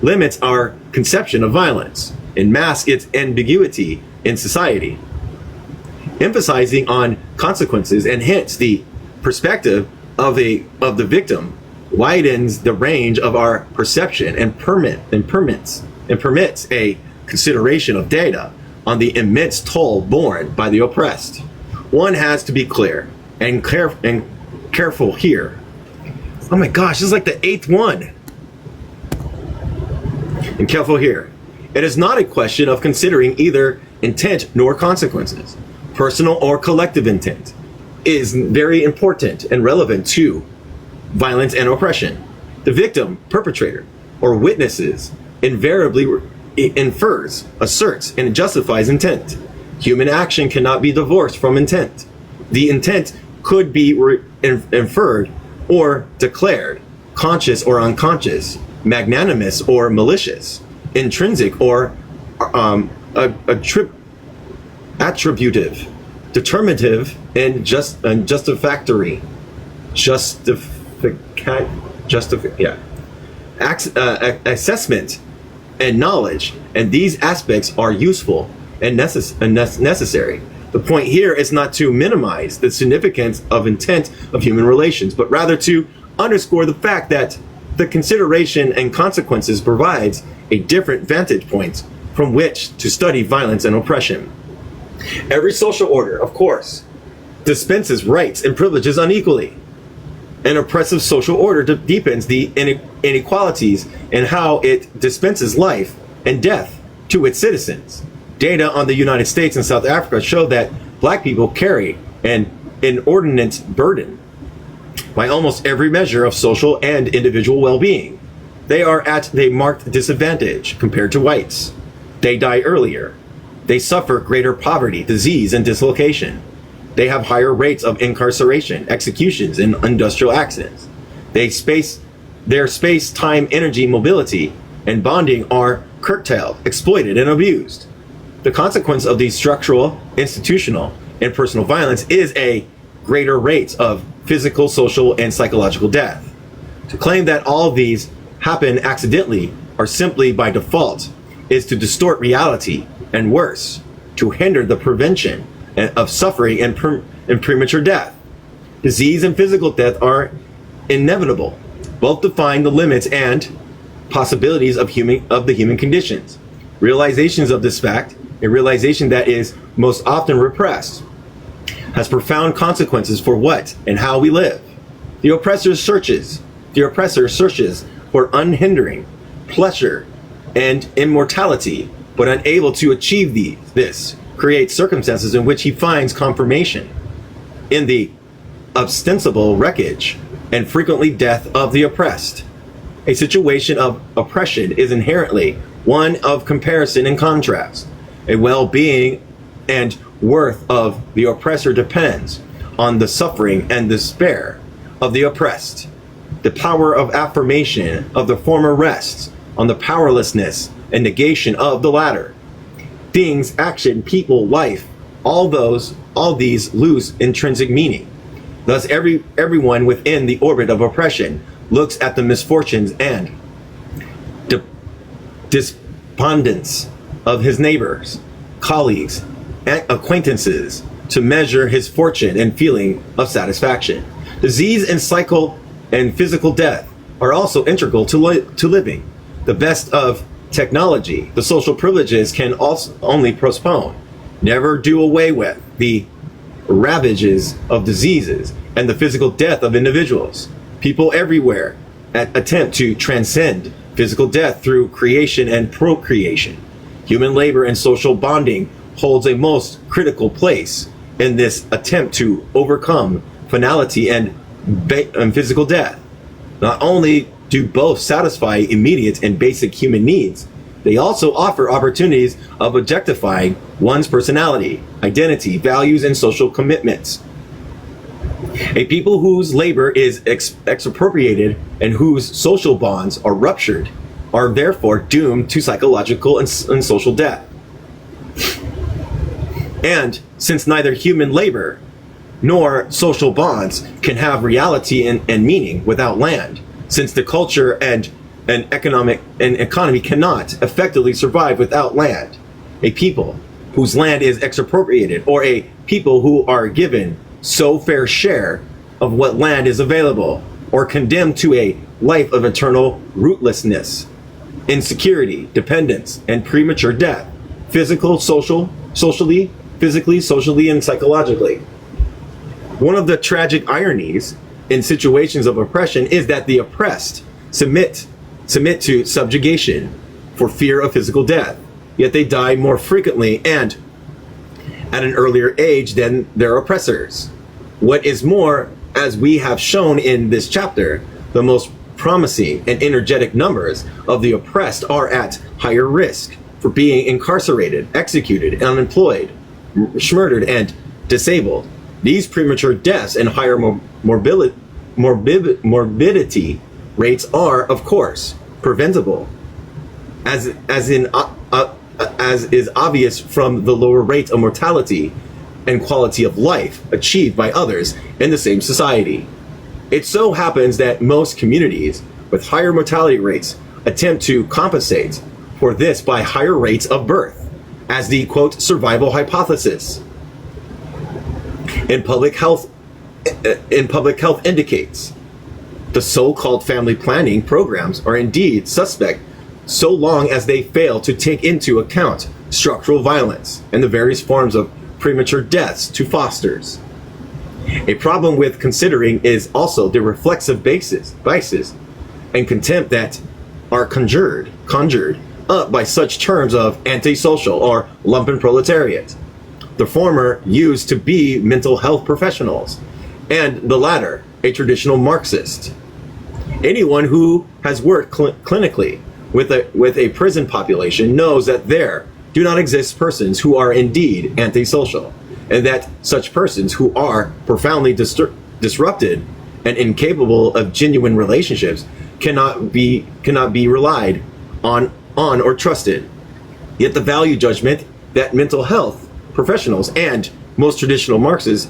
limits our conception of violence and masks its ambiguity in society. Emphasizing on consequences and hence the perspective of the victim widens the range of our perception and permits a consideration of data on the immense toll borne by the oppressed. One has to be clear and careful here. Oh my gosh, this is like the 8th one. And careful here. It is not a question of considering either intent nor consequences. Personal or collective intent is very important and relevant to violence and oppression. The victim, perpetrator, or witnesses invariably infers, asserts, and justifies intent. Human action cannot be divorced from intent. The intent could be inferred or declared, conscious or unconscious, magnanimous or malicious, intrinsic or attributive, determinative, and justificatory. Assessment and knowledge, and these aspects are useful and necessary. The point here is not to minimize the significance of intent of human relations, but rather to underscore the fact that the consideration and consequences provides a different vantage point from which to study violence and oppression. Every social order, of course, dispenses rights and privileges unequally. An oppressive social order deepens the inequalities in how it dispenses life and death to its citizens. Data on the United States and South Africa show that black people carry an inordinate burden by almost every measure of social and individual well-being. They are at a marked disadvantage compared to whites. They die earlier. They suffer greater poverty, disease, and dislocation. They have higher rates of incarceration, executions, and industrial accidents. Their space, time, energy, mobility, and bonding are curtailed, exploited, and abused. The consequence of these structural, institutional, and personal violence is a greater rate of physical, social, and psychological death. To claim that all of these happen accidentally or simply by default is to distort reality, and worse, to hinder the prevention of suffering and premature death. Disease and physical death are inevitable. Both define the limits and possibilities of the human conditions. Realizations of this fact, a realization that is most often repressed, has profound consequences for what and how we live. The oppressor searches for unhindering pleasure and immortality, but unable to achieve this creates circumstances in which he finds confirmation in the ostensible wreckage and frequently death of the oppressed. A situation of oppression is inherently one of comparison and contrast. A well-being and worth of the oppressor depends on the suffering and despair of the oppressed. The power of affirmation of the former rests on the powerlessness and negation of the latter. Things, action, people, life, all these lose intrinsic meaning. Thus, everyone within the orbit of oppression looks at the misfortunes and despondence of his neighbors, colleagues, and acquaintances to measure his fortune and feeling of satisfaction. Disease and physical death are also integral to living. The best of technology, the social privileges can also only postpone, never do away with the ravages of diseases and the physical death of individuals. People everywhere attempt to transcend physical death through creation and procreation. Human labor and social bonding holds a most critical place in this attempt to overcome finality and physical death. Not only do both satisfy immediate and basic human needs, they also offer opportunities of objectifying one's personality, identity, values, and social commitments. A people whose labor is expropriated and whose social bonds are ruptured are therefore doomed to psychological and social death. And since neither human labor nor social bonds can have reality and meaning without land, since the culture and economy cannot effectively survive without land, a people whose land is expropriated, or a people who are given so fair share of what land is available, or condemned to a life of eternal rootlessness, insecurity, dependence, and premature death, socially, and psychologically. One of the tragic ironies in situations of oppression is that the oppressed submit to subjugation for fear of physical death, yet they die more frequently and at an earlier age than their oppressors. What is more, as we have shown in this chapter, the most promising and energetic numbers of the oppressed are at higher risk for being incarcerated, executed, unemployed, murdered, and disabled. These premature deaths and higher morbidity rates are, of course, preventable, as is obvious from the lower rate of mortality and quality of life achieved by others in the same society. It so happens that most communities with higher mortality rates attempt to compensate for this by higher rates of birth, as the quote survival hypothesis in public health indicates. The so-called family planning programs are indeed suspect so long as they fail to take into account structural violence and the various forms of premature deaths to fosters. A problem with considering is also the reflexive biases and contempt that are conjured up by such terms of antisocial or lumpenproletariat. The former used to be mental health professionals, and the latter a traditional Marxist. Anyone who has worked clinically with a prison population knows that there do not exist persons who are indeed antisocial, and that such persons who are profoundly disrupted and incapable of genuine relationships cannot be relied on or trusted. Yet the value judgment that mental health professionals and most traditional Marxists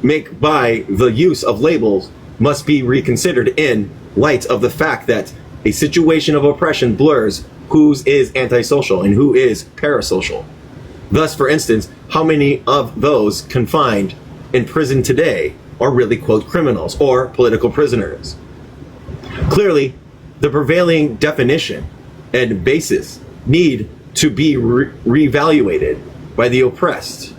make by the use of labels must be reconsidered in light of the fact that a situation of oppression blurs who is antisocial and who is parasocial. Thus, for instance, how many of those confined in prison today are really, quote, criminals or political prisoners? Clearly, the prevailing definition and basis need to be reevaluated by the oppressed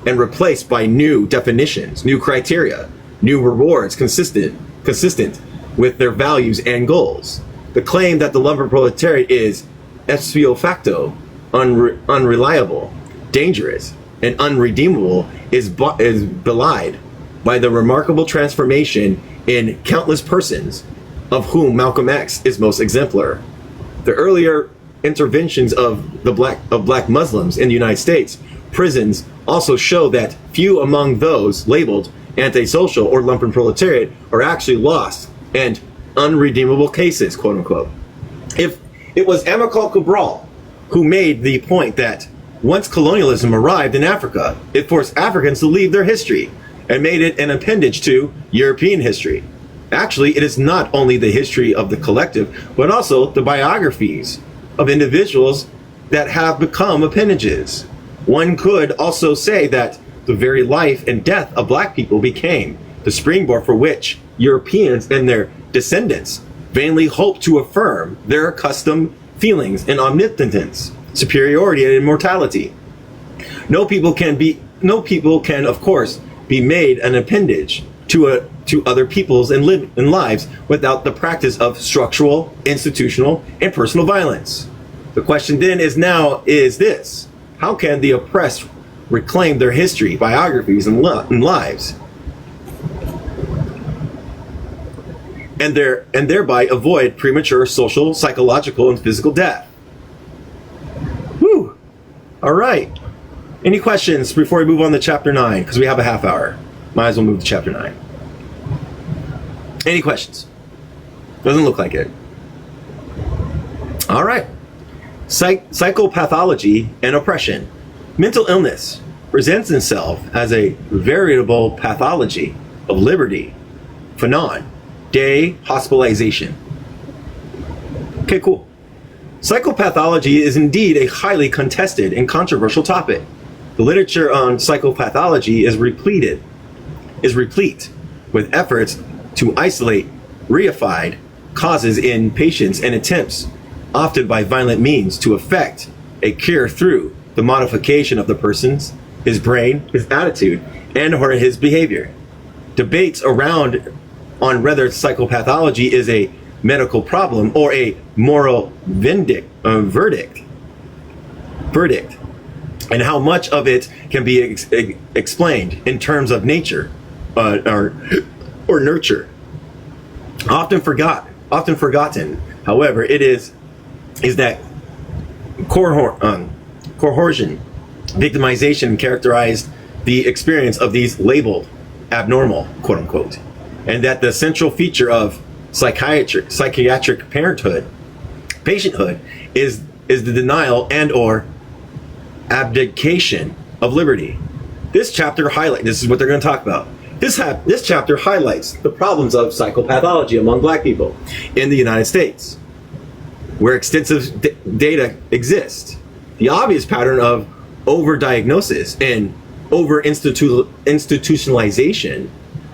and replaced by new definitions, new criteria, new rewards consistent with their values and goals. The claim that the lumpenproletariat is ipso facto unreliable, dangerous, and unredeemable is belied by the remarkable transformation in countless persons, of whom Malcolm X is most exemplar. The earlier interventions of black Muslims in the United States prisons also show that few among those labeled antisocial or lumpenproletariat are actually lost and unredeemable cases, quote unquote. If it was Amilcar Cabral who made the point that once colonialism arrived in Africa, it forced Africans to leave their history and made it an appendage to European history. Actually, it is not only the history of the collective, but also the biographies of individuals that have become appendages. One could also say that the very life and death of black people became the springboard for which Europeans and their descendants vainly hope to affirm their accustomed feelings and omnipotence, superiority, and immortality. No people can, of course, be made an appendage to other peoples and lives without the practice of structural, institutional, and personal violence. The question then is this: how can the oppressed reclaim their history, biographies, and lives, and thereby avoid premature social, psychological, and physical death? Whew. All right. Any questions before we move on to chapter 9? Because we have a half hour. Might as well move to chapter 9. Any questions? Doesn't look like it. All right. Psychopathology and oppression. Mental illness presents itself as a veritable pathology of liberty. Phenon. Day hospitalization. Okay, cool. Psychopathology is indeed a highly contested and controversial topic. The literature on psychopathology is replete with efforts to isolate reified causes in patients and attempts, often by violent means, to effect a cure through the modification of the person's, his brain, his attitude, and or his behavior. Debates on whether psychopathology is a medical problem or a moral verdict, and how much of it can be explained in terms of nature or nurture. Often forgotten, however, is that coercion, victimization characterized the experience of these labeled abnormal, quote unquote, and that the central feature of psychiatric patienthood is the denial and or abdication of liberty. This is what they're going to talk about. This chapter highlights the problems of psychopathology among black people in the United States, where extensive data exists. The obvious pattern of overdiagnosis and over-institutionalization,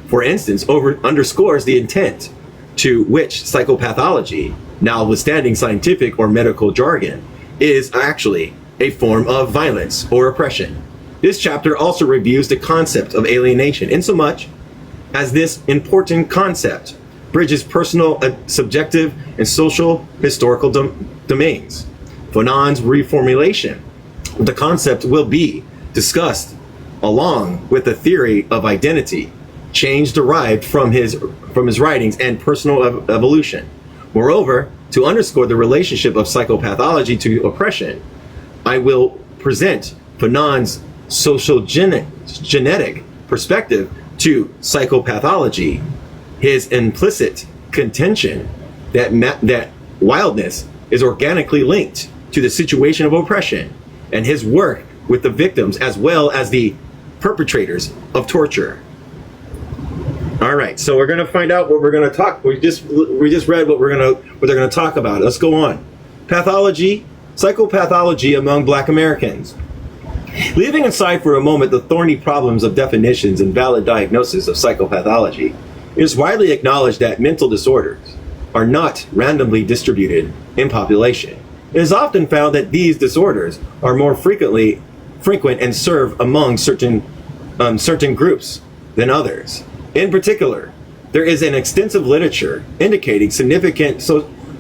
for instance, underscores the intent to which psychopathology, notwithstanding scientific or medical jargon, is actually a form of violence or oppression. This chapter also reviews the concept of alienation, insomuch as this important concept bridges personal, subjective, and social historical domains. Fanon's reformulation of the concept will be discussed along with the theory of identity, change derived from his writings and personal evolution. Moreover, to underscore the relationship of psychopathology to oppression, I will present Fanon's social genetic perspective to psychopathology, his implicit contention that wildness is organically linked to the situation of oppression, and his work with the victims as well as the perpetrators of torture. All right, so we're going to find out what we're going to talk. We just read what they're going to talk about. Let's go on. Pathology, psychopathology among Black Americans. Leaving aside for a moment the thorny problems of definitions and valid diagnosis of psychopathology, it is widely acknowledged that mental disorders are not randomly distributed in population. It is often found that these disorders are more frequent and serve among certain groups than others. In particular, there is an extensive literature indicating significant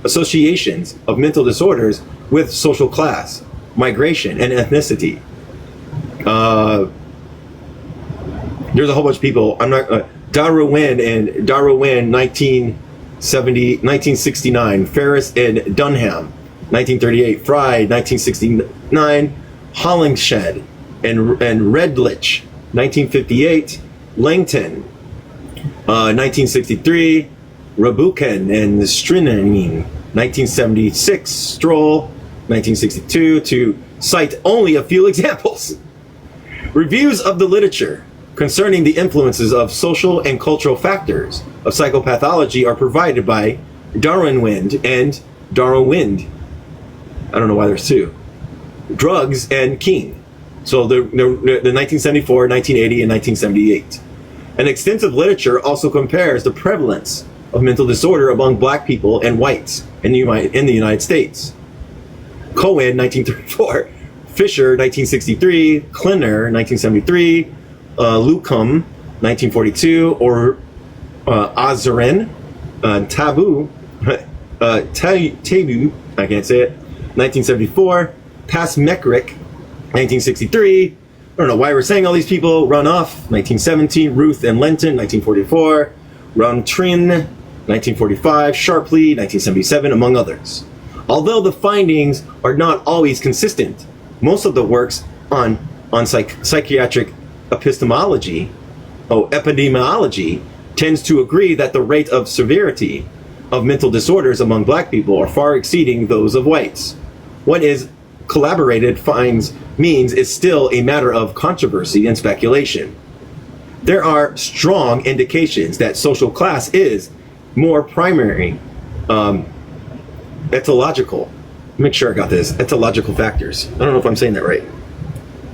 associations of mental disorders with social class, migration, and ethnicity. There's a whole bunch of people. Darwin 1969, Ferris and Dunham 1938, Fry 1969, Hollingshed and Redlich 1958, Langton 1963, Rabukin and Strinine 1976, Stroll 1962, to cite only a few examples. Reviews of the literature concerning the influences of social and cultural factors of psychopathology are provided by Darwinwind and Darwinwind. I don't know why there's two. Drugs and King. So the 1974, 1980, and 1978. An extensive literature also compares the prevalence of mental disorder among Black people and whites in the United States. Cohen, 1934, Fisher, 1963, Klenner, 1973, Lucum, 1942, or Azarin, Tabu, I can't say it, 1974, Pasmekrik, 1963. I don't know why we're saying all these people. Runoff, 1917, Ruth and Lenton, 1944, Rontrin, 1945, Sharpley, 1977, among others. Although the findings are not always consistent, most of the works on psychiatric epidemiology tends to agree that the rate of severity of mental disorders among Black people are far exceeding those of whites. What is collaborated finds means is still a matter of controversy and speculation. There are strong indications that social class is more primary etological. Make sure I got this. Etological factors. I don't know if I'm saying that right,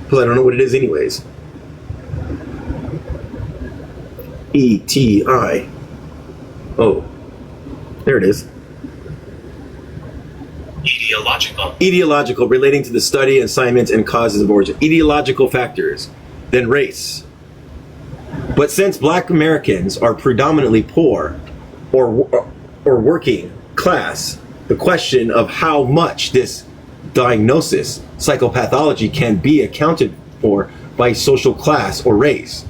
because I don't know what it is anyways. E-T-I. Oh, there it is. Etiological, relating to the study, assignment, and causes of origin. Etiological factors, then race. But since Black Americans are predominantly poor or working class, the question of how much this diagnosis, psychopathology, can be accounted for by social class or race,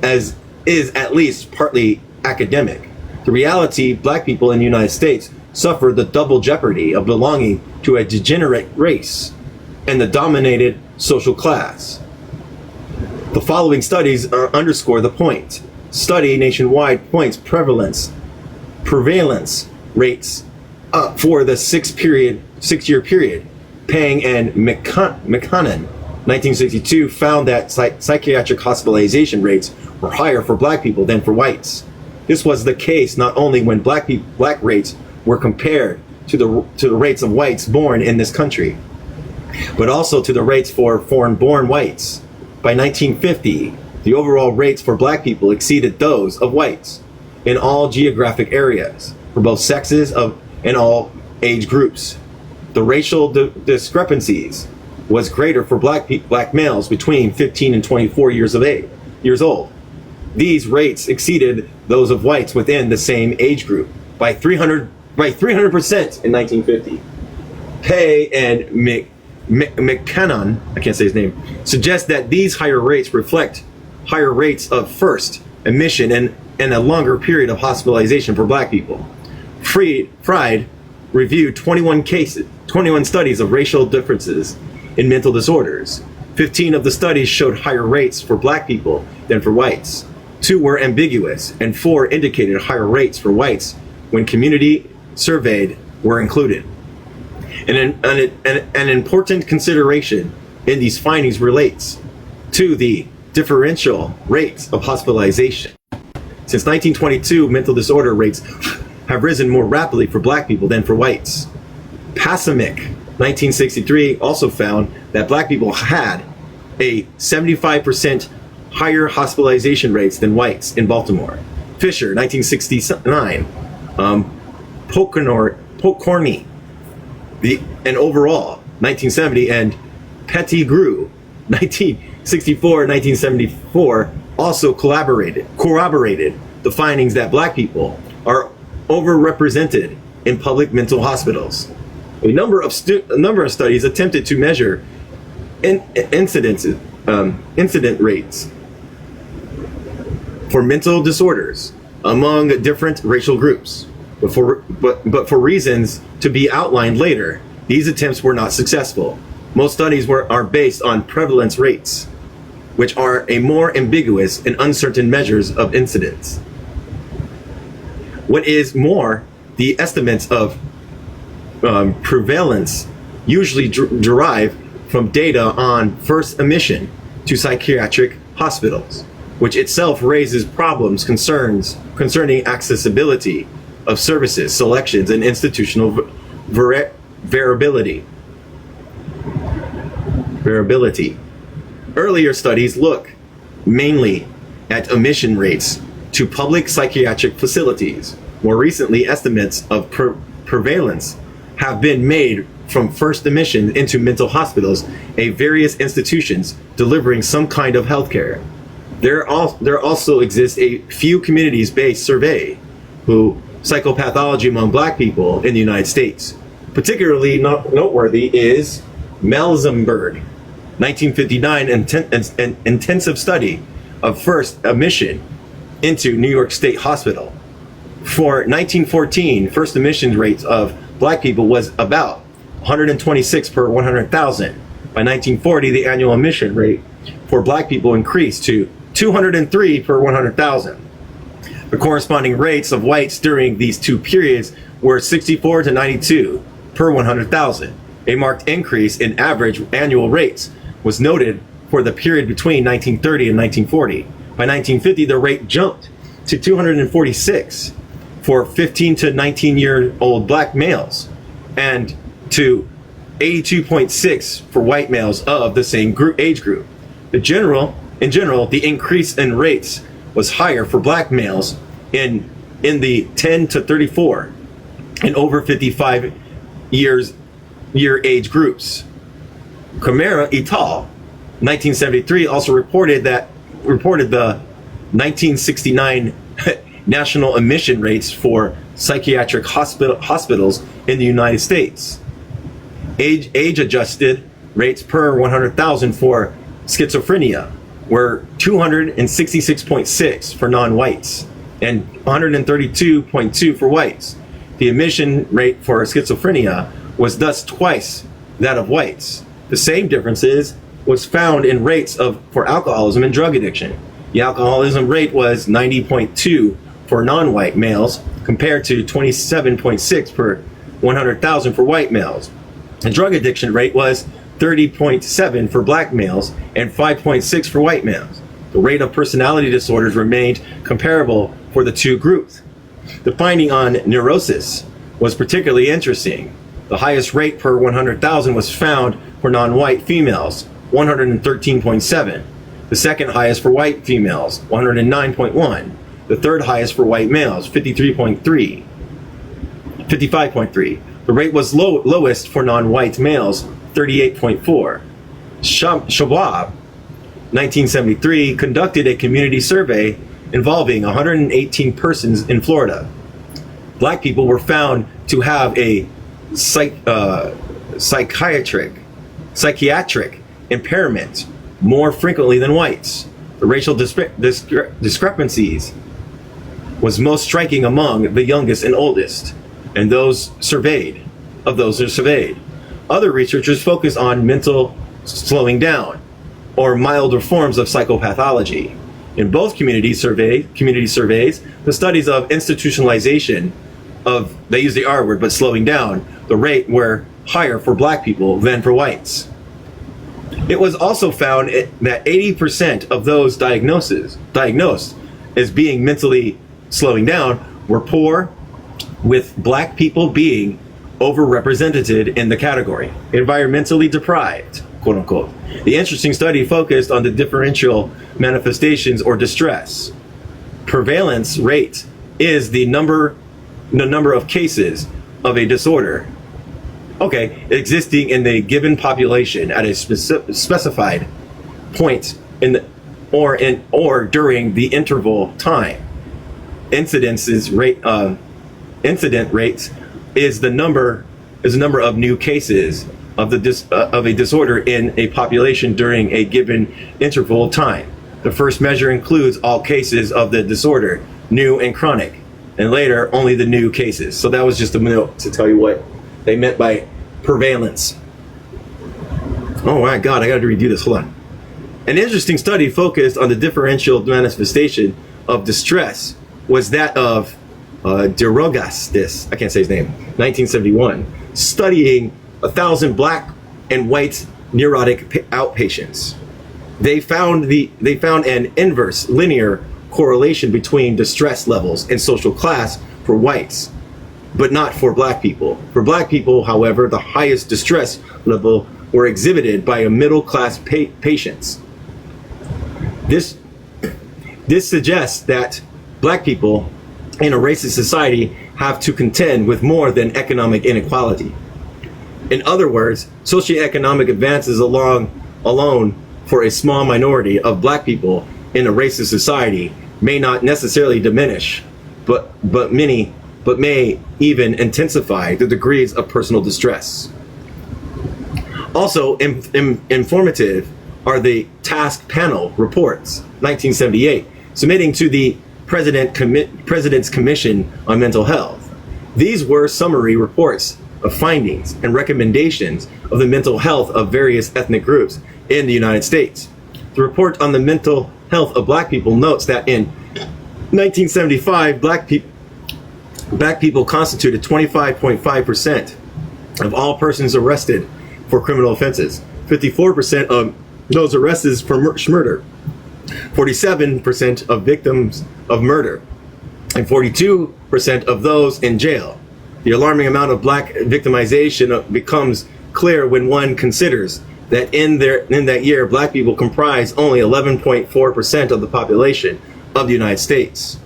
as is at least partly academic. The reality, Black people in the United States suffer the double jeopardy of belonging to a degenerate race and the dominated social class. The following studies underscore the point. Study nationwide points prevalence rates for the 6-year period. Pang and McConnon, 1962, found that psychiatric hospitalization rates were higher for Black people than for whites. This was the case not only when Black rates were compared to the rates of whites born in this country, but also to the rates for foreign-born whites. By 1950, the overall rates for Black people exceeded those of whites in all geographic areas, for both sexes and all age groups. The racial discrepancies was greater for Black males between 15 and 24 years old. These rates exceeded those of whites within the same age group by 300% in 1950. Pei and McKinnon, I can't say his name, suggest that these higher rates reflect higher rates of first admission and a longer period of hospitalization for black people. Fried reviewed 21 studies of racial differences in mental disorders. 15 of the studies showed higher rates for black people than for whites. 2 were ambiguous, and 4 indicated higher rates for whites when community surveyed were included. An important consideration in these findings relates to the differential rates of hospitalization. Since 1922, mental disorder rates have risen more rapidly for black people than for whites. Pasamick, 1963, also found that black people had a 75% higher hospitalization rates than whites in Baltimore. Fisher, 1969, Pokorny, and overall, 1970, and Pettigrew, 1964 and 1974, also corroborated the findings that black people are overrepresented in public mental hospitals. A number of studies attempted to measure incident rates for mental disorders among different racial groups. But for reasons to be outlined later, these attempts were not successful. Most studies are based on prevalence rates, which are a more ambiguous and uncertain measures of incidence. What is more, the estimates of prevalence usually derive from data on first admission to psychiatric hospitals, which itself raises concerning accessibility of services, selections, and institutional variability. Earlier studies look mainly at admission rates to public psychiatric facilities. More recently, estimates of prevalence have been made from first admission into mental hospitals at various institutions delivering some kind of healthcare. There also exists a few communities-based survey who psychopathology among black people in the United States. Particularly noteworthy is Melzenberg, 1959, an intensive study of first admission into New York State Hospital. For 1914, first admission rates of black people was about 126 per 100,000. By 1940, the annual admission rate for black people increased to 203 per 100,000. The corresponding rates of whites during these two periods were 64 to 92 per 100,000. A marked increase in average annual rates was noted for the period between 1930 and 1940. By 1950, the rate jumped to 246 for 15 to 19-year-old black males and to 82.6 for white males of the same age group. In general, the increase in rates was higher for black males in the 10 to 34 and over 55 year age groups. Camara et al. 1973 also reported the 1969 national admission rates for psychiatric hospitals in the United States. Age adjusted rates per 100,000 for schizophrenia were 266.6 for non-whites and 132.2 for whites. The admission rate for schizophrenia was thus twice that of whites. The same differences was found in rates for alcoholism and drug addiction. The alcoholism rate was 90.2 for non-white males compared to 27.6 per 100,000 for white males. The drug addiction rate was 30.7 for black males and 5.6 for white males. The rate of personality disorders remained comparable for the two groups. The finding on neurosis was particularly interesting. The highest rate per 100,000 was found for non-white females, 113.7. The second highest for white females, 109.1. The third highest for white males, 55.3. The rate was lowest for non-white males, 38.4. Schwab, 1973, conducted a community survey involving 118 persons in Florida. Black people were found to have a psychiatric impairment more frequently than whites. The racial discrepancies was most striking among the youngest and oldest, and those surveyed. Other researchers focused on mental slowing down or milder forms of psychopathology. In both community surveys, the studies of institutionalization of, they use the R word, but slowing down, the rate were higher for black people than for whites. It was also found that 80% of those diagnosed as being mentally slowing down were poor, with black people being overrepresented in the category. Environmentally deprived, quote unquote. The interesting study focused on the differential manifestations or distress. Prevalence rate is the number of cases of a disorder, existing in the given population at a specified point in the, or during the interval time. Incident rates is the number of new cases of a disorder in a population during a given interval of time. The first measure includes all cases of the disorder, new and chronic, and later only the new cases. So that was just a note to tell you what they meant by prevalence. Oh my God, I got to redo this. Hold on. An interesting study focused on the differential manifestation of distress was that of Derogastis, I can't say his name, 1971, studying 1,000 black and white neurotic outpatients. They found an inverse linear correlation between distress levels and social class for whites, but not for black people. For black people, however, the highest distress level were exhibited by a middle-class patients. This suggests that black people in a racist society have to contend with more than economic inequality. In other words, socioeconomic advances alone for a small minority of black people in a racist society may not necessarily diminish, but may even intensify the degrees of personal distress. Also informative are the Task Panel reports, 1978, submitting to the President's Commission on Mental Health. These were summary reports of findings and recommendations of the mental health of various ethnic groups in the United States. The report on the mental health of black people notes that in 1975, black people constituted 25.5% of all persons arrested for criminal offenses, 54% of those arrested for murder, 47% of victims of murder, and 42% of those in jail. The alarming amount of black victimization becomes clear when one considers that in that year, black people comprise only 11.4% of the population of the United States.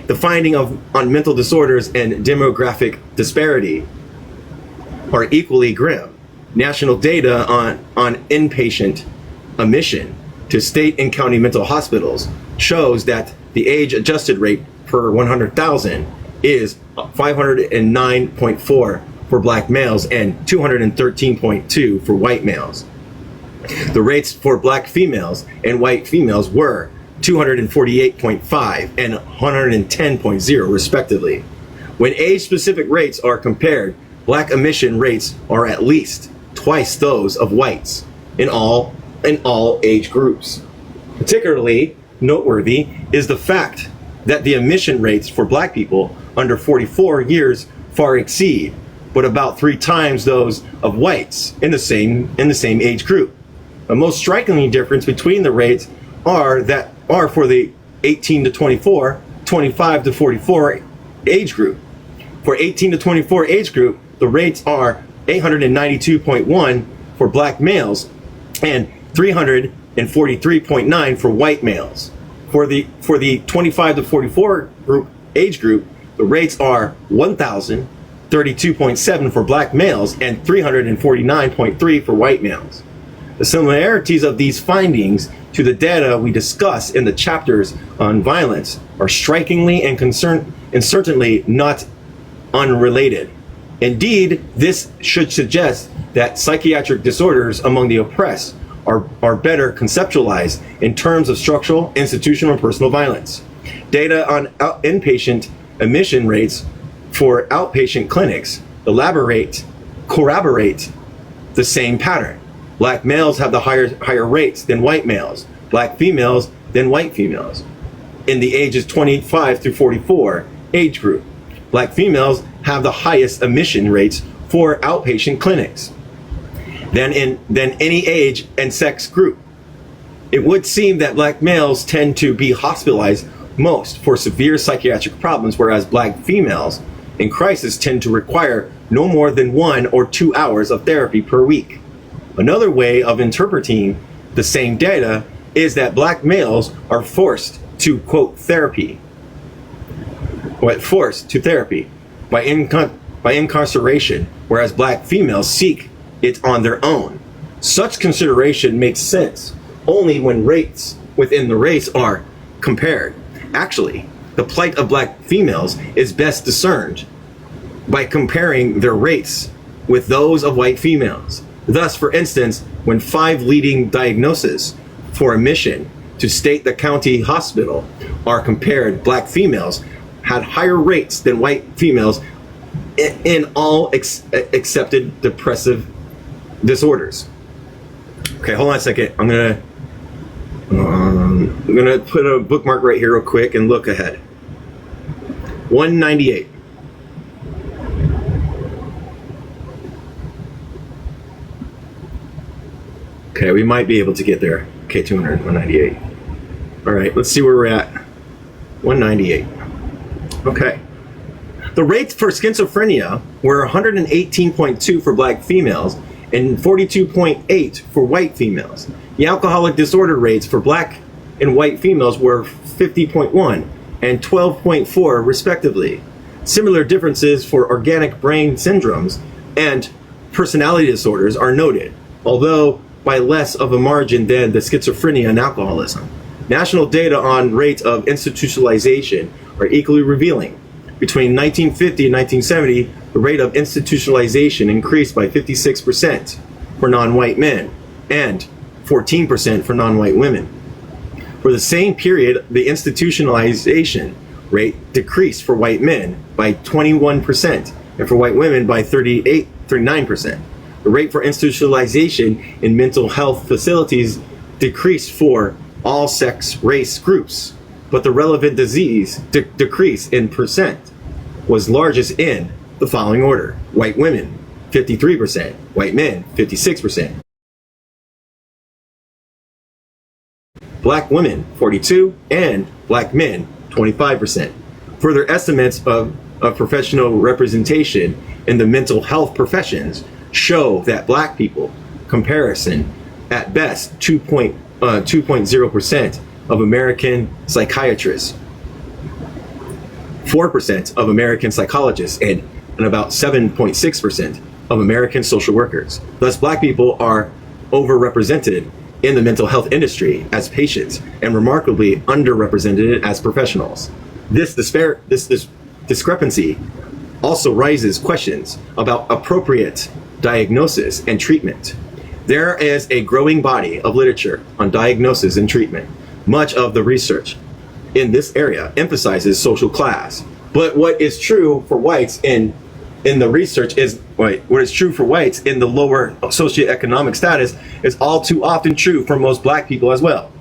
The finding on mental disorders and demographic disparity are equally grim. National data on inpatient admission to state and county mental hospitals shows that the age-adjusted rate per 100,000 is 509.4 for black males and 213.2 for white males. The rates for black females and white females were 248.5 and 110.0 respectively. When age-specific rates are compared, black admission rates are at least twice those of whites in all age groups. Particularly noteworthy is the fact that the admission rates for black people under 44 years far exceed, but about 3 times those of whites in the same age group. The most striking difference between the rates are for the 18 to 24, 25 to 44 age group. For 18 to 24 age group, the rates are 892.1 for black males and 343.9 for white males. For the 25 to 44 age group, the rates are 1,032.7 for black males and 349.3 for white males. The similarities of these findings to the data we discuss in the chapters on violence are strikingly and certainly not unrelated. Indeed, this should suggest that psychiatric disorders among the oppressed are better conceptualized in terms of structural, institutional, and personal violence. Data on inpatient admission rates for outpatient clinics corroborate the same pattern. Black males have the higher rates than white males, black females than white females. In the ages 25 through 44 age group, black females have the highest admission rates for outpatient clinics than any age and sex group. It would seem that black males tend to be hospitalized most for severe psychiatric problems, whereas black females in crisis tend to require no more than 1 or 2 hours of therapy per week. Another way of interpreting the same data is that black males are forced to therapy by incarceration, whereas black females seek it on their own. Such consideration makes sense only when rates within the race are compared. Actually, the plight of black females is best discerned by comparing their rates with those of white females. Thus, for instance, when 5 leading diagnoses for admission to state the county hospital are compared, black females had higher rates than white females in all accepted depressive disorders. Okay, hold on a second. I'm gonna put a bookmark right here real quick and look ahead. 198. Okay, we might be able to get there. Okay, 200, 198. All right, let's see where we're at. 198. Okay. The rates for schizophrenia were 118.2 for black females and 42.8 for white females. The alcoholic disorder rates for black and white females were 50.1 and 12.4 respectively. Similar differences for organic brain syndromes and personality disorders are noted, although by less of a margin than the schizophrenia and alcoholism. National data on rates of institutionalization are equally revealing. Between 1950 and 1970, the rate of institutionalization increased by 56% for non-white men and 14% for non-white women. For the same period, the institutionalization rate decreased for white men by 21% and for white women by 39%. The rate for institutionalization in mental health facilities decreased for all sex race groups, but the relevant disease decrease in percent was largest in the following order: white women 53%, white men 56%, black women 42%, and black men 25%. Further estimates of professional representation in the mental health professions show that black people comparison at best 2.0% of American psychiatrists, 4% of American psychologists, and about 7.6% of American social workers. Thus, black people are overrepresented in the mental health industry as patients and remarkably underrepresented as professionals. This discrepancy also raises questions about appropriate diagnosis and treatment. There is a growing body of literature on diagnosis and treatment. Much of the research in this area emphasizes social class. But what is true for whites in the research is, what is true for whites in the lower socioeconomic status is all too often true for most black people as well.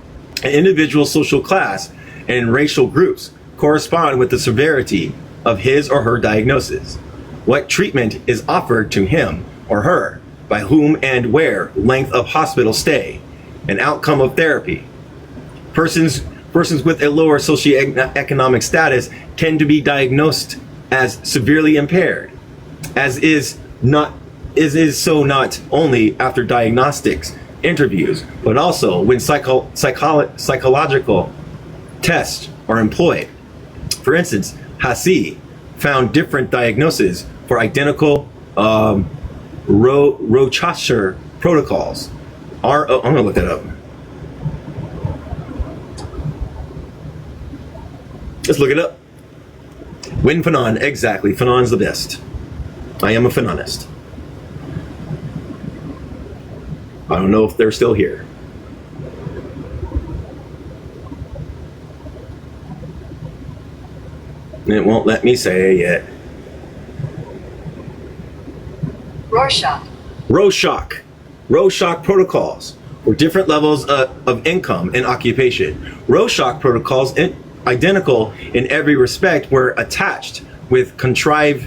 An individual's social class and racial groups correspond with the severity of his or her diagnosis. What treatment is offered to him or her, by whom and where, length of hospital stay, and outcome of therapy. Persons with a lower socioeconomic status tend to be diagnosed as severely impaired, as is so not only after diagnostics interviews, but also when psychological tests are employed. For instance, Hasse found different diagnoses for identical Rochester protocols. I'm gonna look that up. Let's look it up. Win Fanon, exactly. Fanon's the best. I am a Fanonist. I don't know if they're still here. It won't let me say it yet. Rorschach protocols or different levels of income and occupation. Rorschach protocols, identical in every respect, were attached with contrived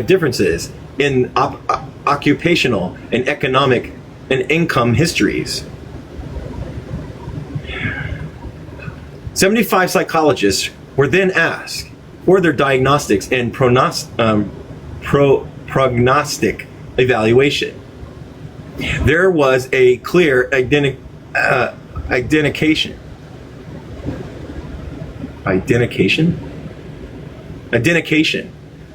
differences in occupational and economic and income histories. 75 psychologists were then asked for their diagnostics and prognostic evaluation. There was a clear identification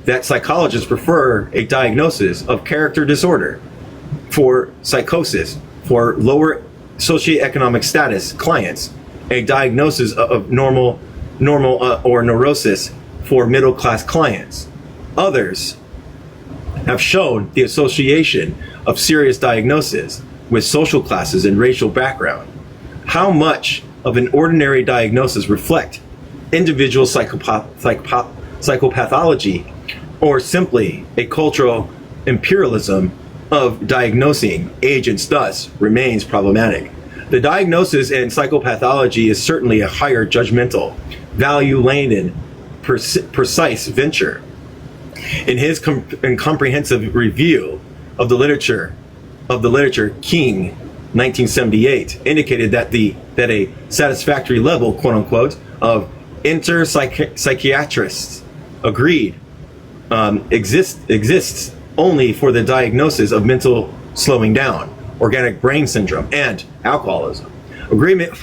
that psychologists prefer a diagnosis of character disorder for psychosis for lower socioeconomic status clients, a diagnosis of normal or neurosis for middle-class clients. Others have shown the association of serious diagnosis with social classes and racial background. How much of an ordinary diagnosis reflect individual psychopathology or simply a cultural imperialism of diagnosing agents thus remains problematic. The diagnosis in psychopathology is certainly a higher judgmental, value-laden, precise venture. In his comprehensive review of the literature, King, 1978, indicated that a satisfactory level, quote unquote, of psychiatrists agreed exists only for the diagnosis of mental slowing down, organic brain syndrome, and alcoholism. Agreement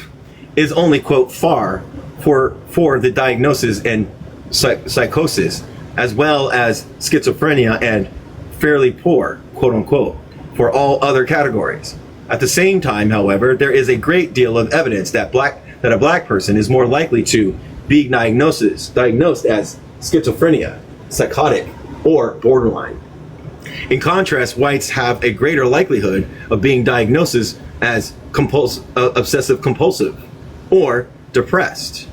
is only, quote, far for the diagnosis and psychosis, as well as schizophrenia, and fairly poor, quote unquote, for all other categories. At the same time, however, there is a great deal of evidence that a black person is more likely to be diagnosed as schizophrenia, psychotic, or borderline. In contrast, whites have a greater likelihood of being diagnosed as obsessive compulsive or depressed.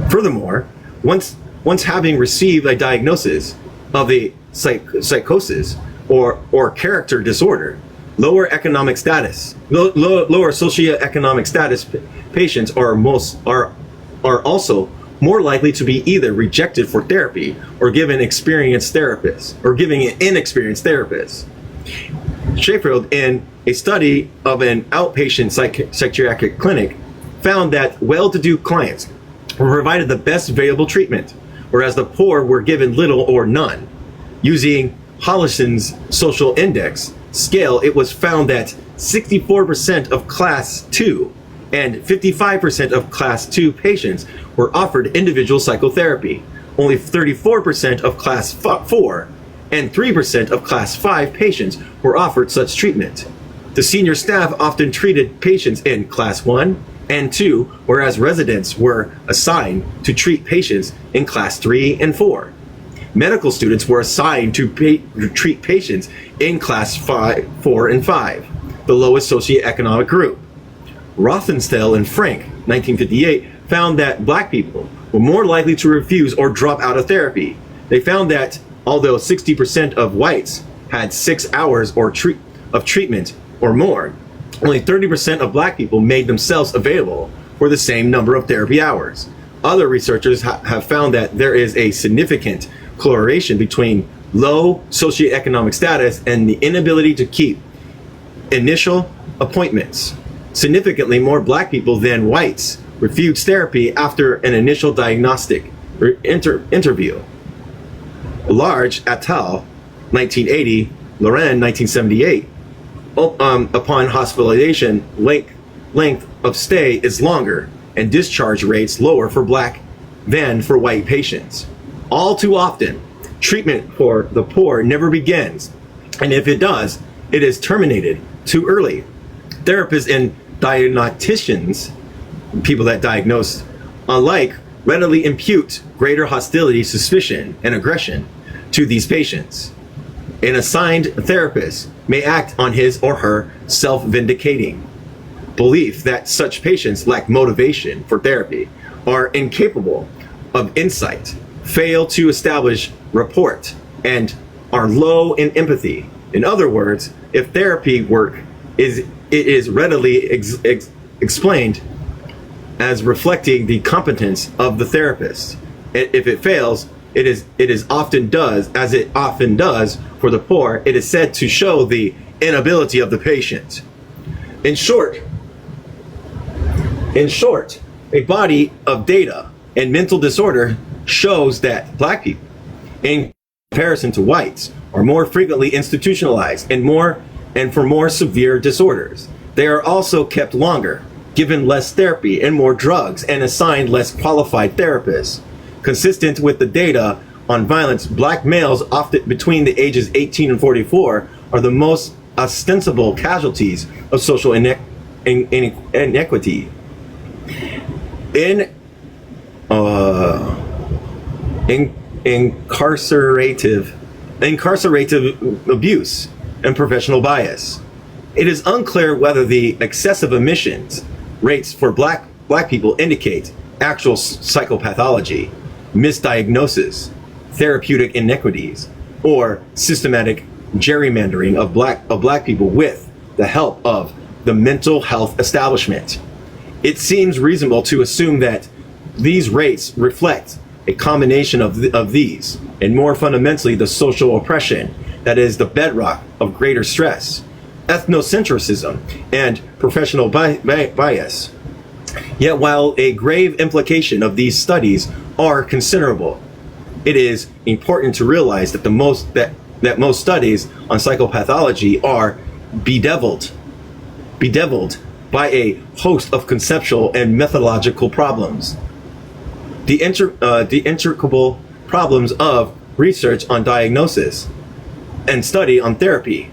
Furthermore, once having received a diagnosis of a psychosis or character disorder, lower socioeconomic status patients are also more likely to be either rejected for therapy or given an inexperienced therapist. Sheffield, in a study of an outpatient psychiatric clinic, found that well-to-do clients were provided the best available treatment, whereas the poor were given little or none. Using Hollison's social index scale, it was found that 64% of class 2 and 55% of class 2 patients were offered individual psychotherapy. Only 34% of class 4 and 3% of class 5 patients were offered such treatment. The senior staff often treated patients in class 1 and 2, whereas residents were assigned to treat patients in class 3 and 4. Medical students were assigned to treat patients in class 4 and 5, the lowest socioeconomic group. Rothenstell and Frank, 1958, found that black people were more likely to refuse or drop out of therapy. They found that although 60% of whites had 6 hours of treatment or more, only 30% of black people made themselves available for the same number of therapy hours. Other researchers have found that there is a significant correlation between low socioeconomic status and the inability to keep initial appointments. Significantly more black people than whites refused therapy after an initial diagnostic interview. Large et al., 1980, Loren, 1978. Upon hospitalization, length of stay is longer and discharge rates lower for black than for white patients. All too often, treatment for the poor never begins, and if it does, it is terminated too early. Therapists and diagnosticians, people that diagnose alike, readily impute greater hostility, suspicion, and aggression to these patients. An assigned therapist may act on his or her self-vindicating belief that such patients lack motivation for therapy, are incapable of insight, fail to establish rapport, and are low in empathy. In other words, if therapy work it is readily explained as reflecting the competence of the therapist. If it fails, it often does for the poor, it is said to show the inability of the patient. In short, a body of data and mental disorder shows that black people, in comparison to whites, are more frequently institutionalized and for more severe disorders. They are also kept longer, given less therapy and more drugs, and assigned less qualified therapists. Consistent with the data on violence, black males often between the ages 18 and 44 are the most ostensible casualties of social inequity. Incarcerative abuse and professional bias. It is unclear whether the excessive admissions rates for black people indicate actual psychopathology, misdiagnosis, therapeutic inequities, or systematic gerrymandering of black people with the help of the mental health establishment. It seems reasonable to assume that these rates reflect a combination of these, and more fundamentally the social oppression that is the bedrock of greater stress, ethnocentrism, and professional bias. Yet while a grave implication of these studies are considerable, it is important to realize that most studies on psychopathology are bedeviled by a host of conceptual and methodological problems. The intricable problems of research on diagnosis and study on therapy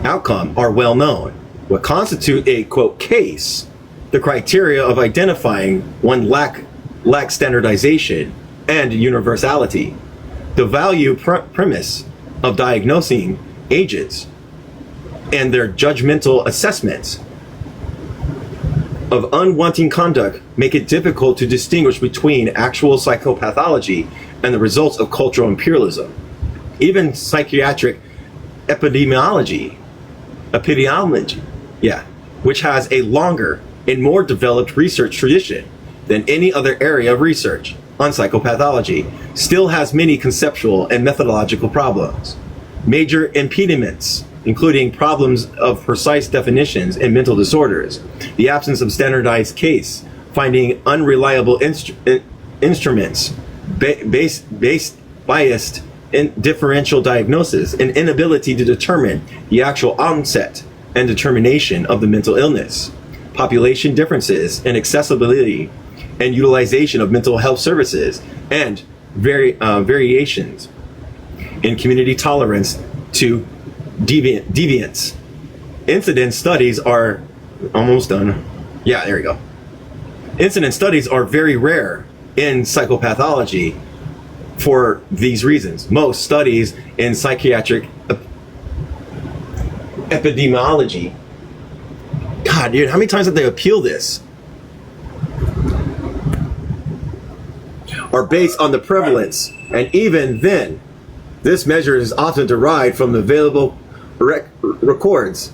outcome are well known. What constitute a, quote, case, the criteria of identifying one lack standardization and universality, the value premise of diagnosing agents and their judgmental assessments of unwanted conduct make it difficult to distinguish between actual psychopathology and the results of cultural imperialism. Even psychiatric epidemiology, which has a longer and more developed research tradition than any other area of research on psychopathology, still has many conceptual and methodological problems. Major impediments, including problems of precise definitions in mental disorders, the absence of standardized case, finding unreliable instruments, biased in differential diagnosis, and inability to determine the actual onset and determination of the mental illness, population differences in accessibility and utilization of mental health services, and variations in community tolerance to deviance. Incident studies are almost done. Yeah, there you go. Incident studies are very rare in psychopathology for these reasons. Most studies in psychiatric epidemiology, God, dude, how many times have they appealed this? Are based on the prevalence, and even then, this measure is often derived from the available records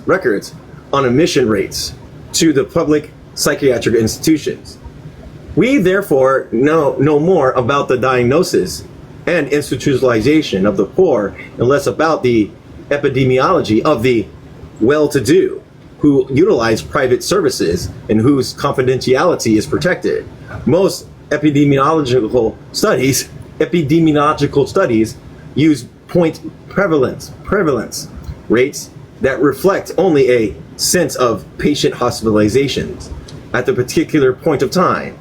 on admission rates to the public psychiatric institutions. We therefore know more about the diagnosis and institutionalization of the poor and less about the epidemiology of the well-to-do who utilize private services and whose confidentiality is protected. Most epidemiological studies use point prevalence rates that reflect only a sense of patient hospitalizations at the particular point of time.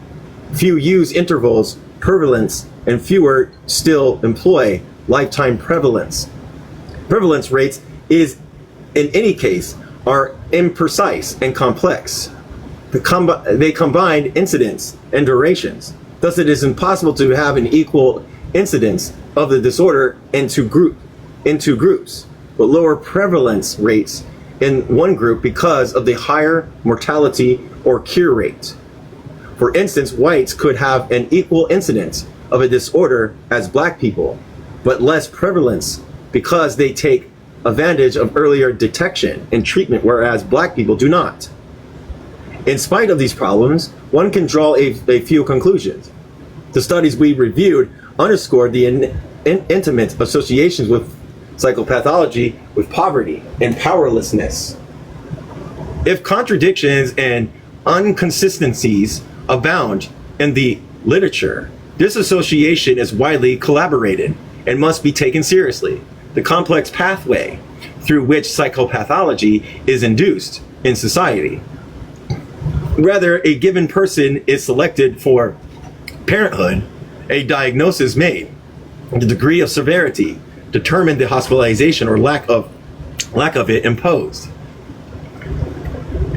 Few use intervals prevalence, and fewer still employ lifetime prevalence. Prevalence rates in any case are imprecise and complex. They combine incidence and durations. Thus, it is impossible to have an equal incidence of the disorder and to group into groups, but lower prevalence rates in one group because of the higher mortality or cure rate. For instance, whites could have an equal incidence of a disorder as black people, but less prevalence because they take advantage of earlier detection and treatment, whereas black people do not. In spite of these problems, one can draw a few conclusions. The studies we reviewed underscored the intimate associations with psychopathology with poverty and powerlessness. If contradictions and inconsistencies abound in the literature, this association is widely collaborated and must be taken seriously. The complex pathway through which psychopathology is induced in society. Whether a given person is selected for parenthood, a diagnosis made, the degree of severity determine the hospitalization or lack of it imposed,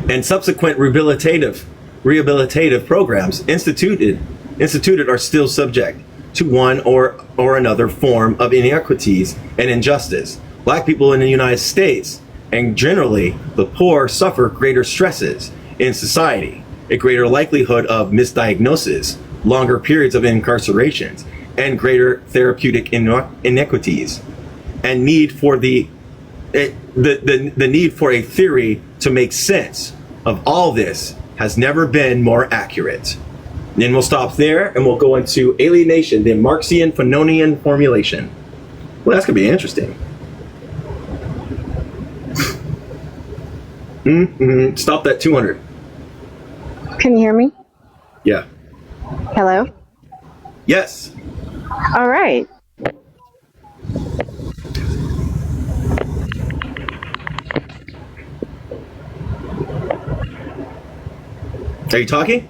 and subsequent rehabilitative programs instituted are still subject to one or another form of inequities and injustice. Black people in the United States and generally the poor suffer greater stresses in society, a greater likelihood of misdiagnosis, longer periods of incarcerations, and greater therapeutic inequities, and need for the need for a theory to make sense of all this has never been more accurate. Then we'll stop there and we'll go into alienation, the Marxian Fanonian formulation. Well, that's gonna be interesting. Stop that 200. Can you hear me? Yeah. Hello? Yes. All right. Are you talking?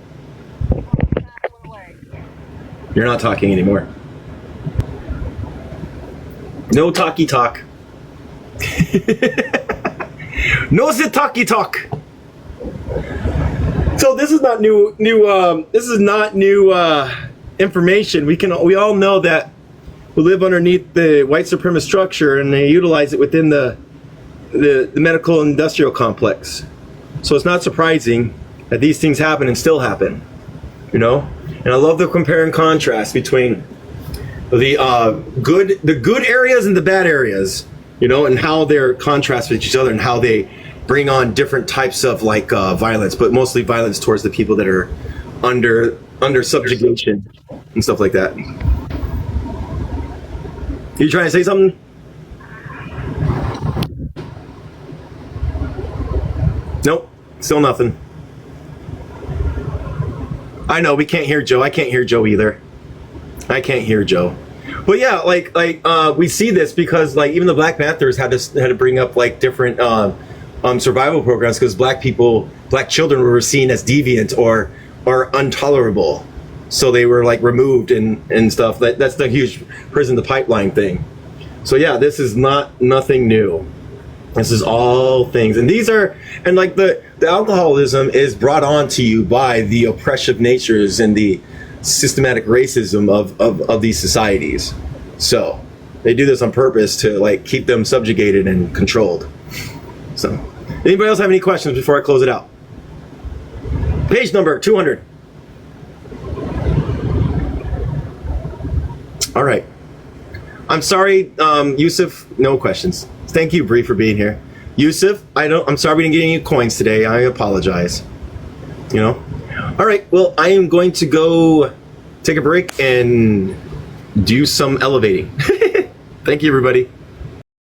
You're not talking anymore. No talky talk. No the talky talk. So this is not new. This is not new information. We all know that we live underneath the white supremacist structure, and they utilize it within the medical industrial complex. So it's not surprising that these things happen and still happen. You know, and I love the compare and contrast between the good areas and the bad areas. You know, and how they're contrast with each other, and how they bring on different types of violence, but mostly violence towards the people that are under subjugation and stuff like that. You trying to say something? Nope, still nothing. I know we can't hear Joe. I can't hear Joe either. I can't hear Joe. But yeah, we see this because even the Black Panthers had to bring up different survival programs because black children were seen as deviant or intolerable, so they were removed and stuff. That's the huge prison to pipeline thing. So yeah, this is nothing new. This is all things, and these are the alcoholism is brought on to you by the oppressive natures and the systematic racism of these societies. So they do this on purpose to keep them subjugated and controlled. So anybody else have any questions before I close it out? Page number 200. All right. I'm sorry, Yusuf, no questions. Thank you, Bree, for being here. Yusuf, I'm sorry we didn't get any coins today. I apologize. You know? All right, well, I am going to go take a break and do some elevating. Thank you, everybody.